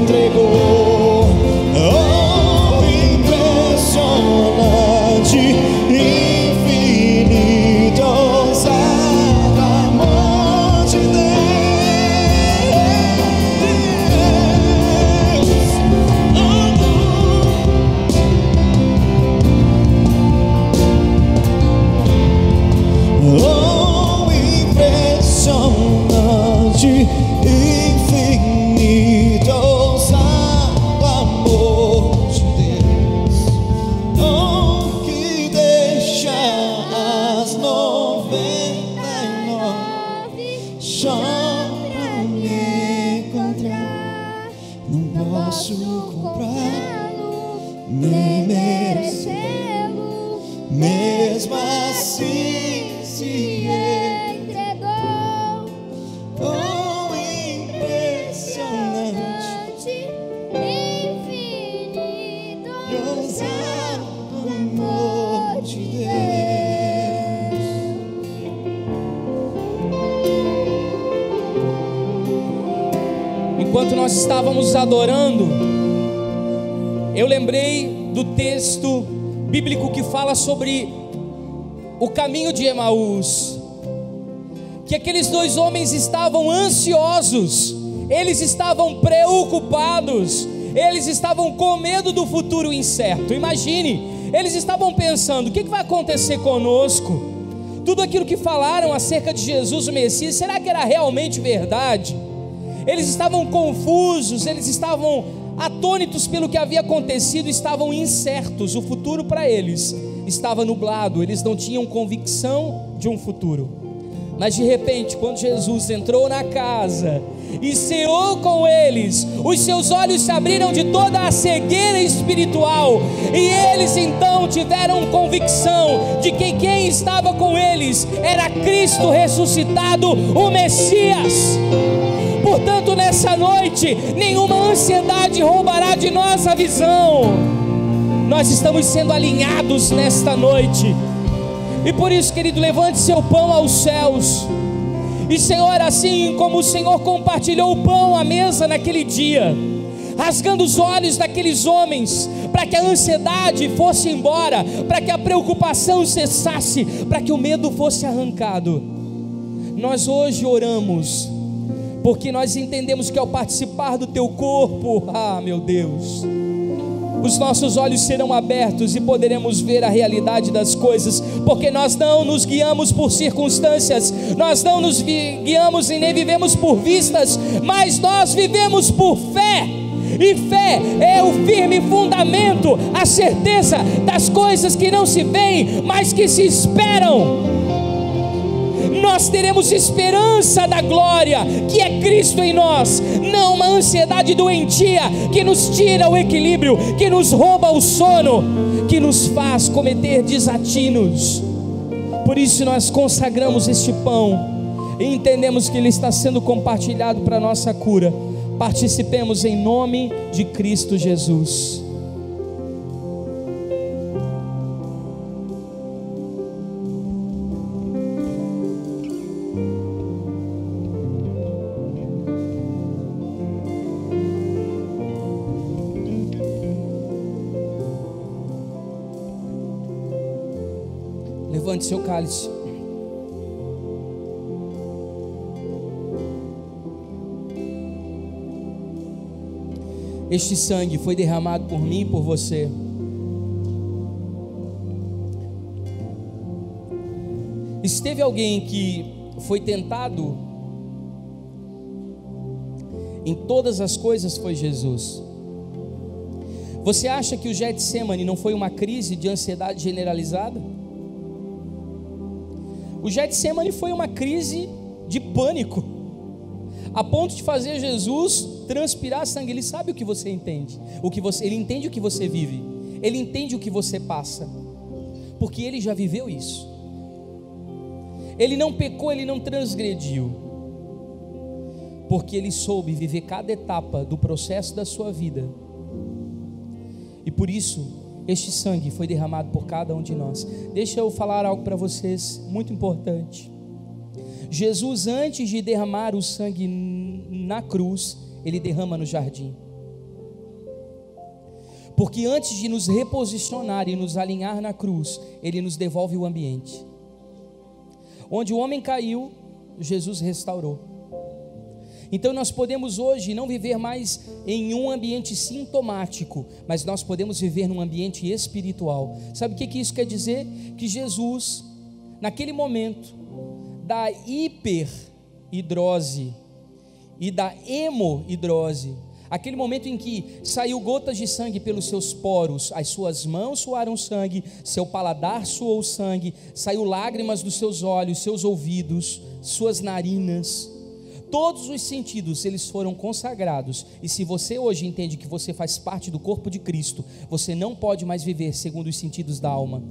entregou. Oh, impressionante, infinito, ousado amor de Deus. Oh, impressionante, infinito, ousado amor de Deus. Oh, que deixa as 99 só pra me encontrar. Não posso comprá-lo, nem merecê-lo, mesmo assim se entregou. Oh, impressionante, infinito, ousado amor de Deus. Enquanto nós estávamos adorando, eu lembrei do texto bíblico que fala sobre o caminho de Emaús, que aqueles dois homens estavam ansiosos, eles estavam preocupados, eles estavam com medo do futuro incerto. Imagine, eles estavam pensando: o que vai acontecer conosco? Tudo aquilo que falaram acerca de Jesus, o Messias, será que era realmente verdade? Eles estavam confusos, eles estavam atônitos pelo que havia acontecido, estavam incertos. O futuro para eles estava nublado, eles não tinham convicção de um futuro. Mas de repente, quando Jesus entrou na casa e ceou com eles, os seus olhos se abriram de toda a cegueira espiritual, e eles então tiveram convicção de que quem estava com eles era Cristo ressuscitado, o Messias. Portanto, nessa noite, nenhuma ansiedade roubará de nós a visão. Nós estamos sendo alinhados nesta noite. E por isso, querido, levante seu pão aos céus. E Senhor, assim como o Senhor compartilhou o pão à mesa naquele dia, rasgando os olhos daqueles homens, para que a ansiedade fosse embora, para que a preocupação cessasse, para que o medo fosse arrancado. Nós hoje oramos, porque nós entendemos que ao participar do teu corpo, meu Deus, os nossos olhos serão abertos e poderemos ver a realidade das coisas, porque nós não nos guiamos por circunstâncias, nós não nos guiamos e nem vivemos por vistas, mas nós vivemos por fé. E fé é o firme fundamento, a certeza das coisas que não se veem, mas que se esperam. Nós teremos esperança da glória, que é Cristo em nós, não uma ansiedade doentia, que nos tira o equilíbrio, que nos rouba o sono, que nos faz cometer desatinos. Por isso nós consagramos este pão, e entendemos que ele está sendo compartilhado para a nossa cura. Participemos em nome de Cristo Jesus. Levante seu cálice. Este sangue foi derramado por mim e por você. Se teve alguém que foi tentado em todas as coisas, foi Jesus. Você acha que o Getsemane não foi uma crise de ansiedade generalizada? O Getsemane foi uma crise de pânico, a ponto de fazer Jesus transpirar sangue. Ele sabe o que você entende, ele entende o que você vive, ele entende o que você passa, porque ele já viveu isso. Ele não pecou, ele não transgrediu, porque ele soube viver cada etapa do processo da sua vida, e por isso este sangue foi derramado por cada um de nós. Deixa eu falar algo para vocês muito importante. Jesus, antes de derramar o sangue na cruz, ele derrama no jardim, porque antes de nos reposicionar e nos alinhar na cruz, ele nos devolve o ambiente. Onde o homem caiu, Jesus restaurou. Então nós podemos hoje não viver mais em um ambiente sintomático, mas nós podemos viver num ambiente espiritual. Sabe o que isso quer dizer? Que Jesus, naquele momento da hiperhidrose e da hemorroide, aquele momento em que saiu gotas de sangue pelos seus poros, as suas mãos suaram sangue, seu paladar suou sangue, saiu lágrimas dos seus olhos, seus ouvidos, suas narinas, todos os sentidos eles foram consagrados. E se você hoje entende que você faz parte do corpo de Cristo, você não pode mais viver segundo os sentidos da alma.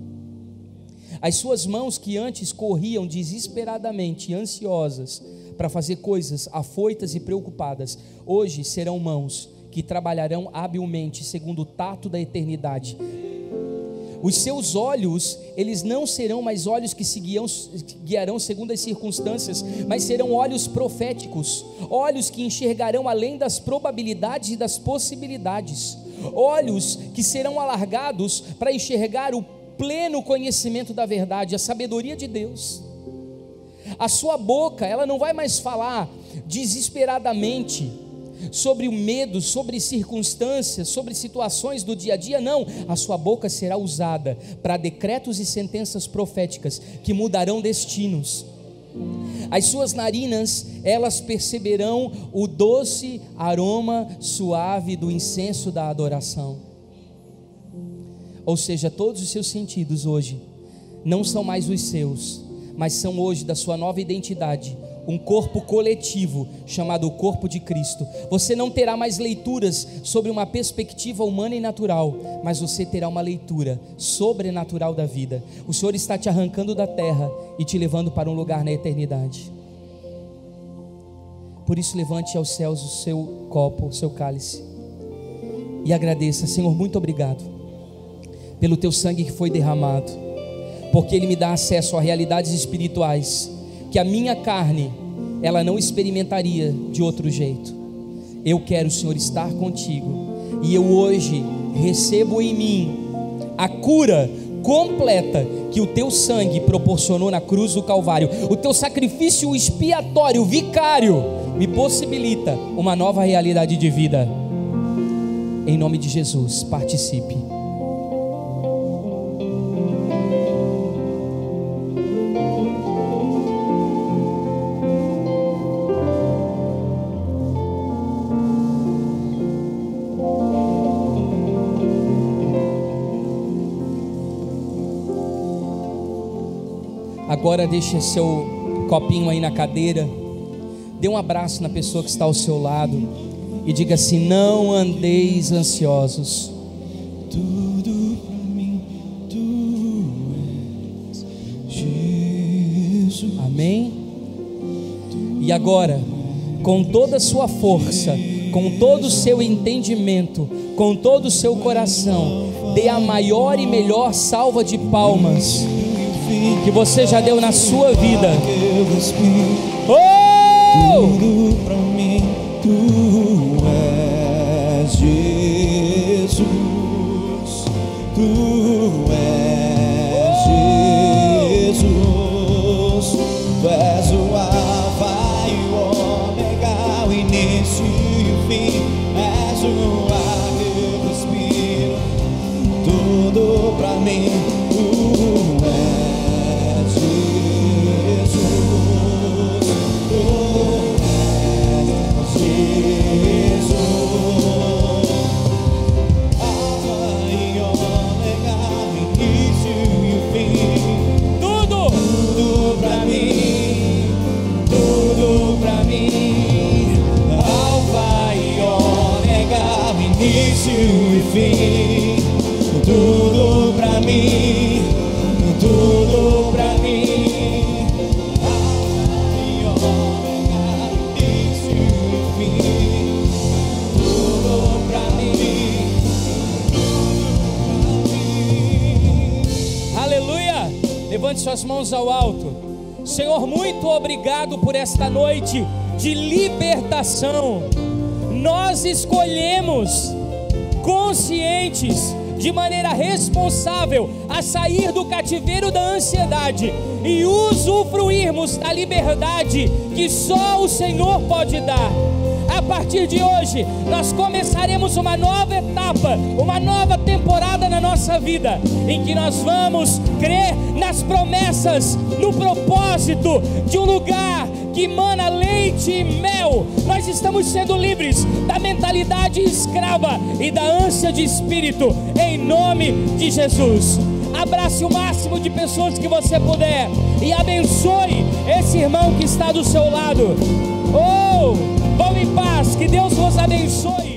As suas mãos que antes corriam desesperadamente, ansiosas para fazer coisas afoitas e preocupadas, hoje serão mãos que trabalharão habilmente segundo o tato da eternidade. Os seus olhos, eles não serão mais olhos que se guiarão segundo as circunstâncias, mas serão olhos proféticos, olhos que enxergarão além das probabilidades e das possibilidades, olhos que serão alargados para enxergar o pleno conhecimento da verdade, a sabedoria de Deus. A sua boca, ela não vai mais falar desesperadamente sobre o medo, sobre circunstâncias, sobre situações do dia a dia, não. A sua boca será usada para decretos e sentenças proféticas que mudarão destinos. As suas narinas, elas perceberão o doce aroma suave do incenso da adoração. Ou seja, todos os seus sentidos hoje não são mais os seus, mas são hoje da sua nova identidade, um corpo coletivo chamado o corpo de Cristo. Você não terá mais leituras sobre uma perspectiva humana e natural, mas você terá uma leitura sobrenatural da vida. O Senhor está te arrancando da terra e te levando para um lugar na eternidade. Por isso, levante aos céus o seu copo, o seu cálice, e agradeça. Senhor, muito obrigado pelo teu sangue que foi derramado, porque ele me dá acesso a realidades espirituais que a minha carne, ela não experimentaria de outro jeito. eu quero, Senhor, estar contigo, e eu hoje recebo em mim a cura completa que o teu sangue proporcionou na cruz do Calvário. O teu sacrifício expiatório, vicário, me possibilita uma nova realidade de vida. Em nome de Jesus, participe. Agora deixe seu copinho aí na cadeira, dê um abraço na pessoa que está ao seu lado e diga assim: não andeis ansiosos. Tudo pra mim, tu és Jesus. Amém? E agora, com toda a sua força, com todo o seu entendimento, com todo o seu coração, dê a maior e melhor salva de palmas que você já deu na sua vida. Oh! Tudo pra mim, tu és Jesus. Tu és Jesus. Tu és o Alfa e o Ômega, o início e o fim. És o ar que eu respiro. Tudo pra mim, tu és. Início e fim, tudo pra mim, tudo pra mim. Alfa e Ômega, início e fim, tudo pra mim, tudo pra mim. Aleluia! Levante suas mãos ao alto. Senhor, muito obrigado por esta noite de libertação. Nós escolhemos, conscientes, de maneira responsável, a sair do cativeiro da ansiedade e usufruirmos da liberdade que só o Senhor pode dar. A partir de hoje, nós começaremos uma nova etapa, uma nova temporada na nossa vida, em que nós vamos crer nas promessas, no propósito de um lugar que emana leite e mel. Nós estamos sendo livres da mentalidade escrava e da ânsia de espírito, em nome de Jesus. Abrace o máximo de pessoas que você puder e abençoe esse irmão que está do seu lado. Oh, vão em paz, que Deus vos abençoe.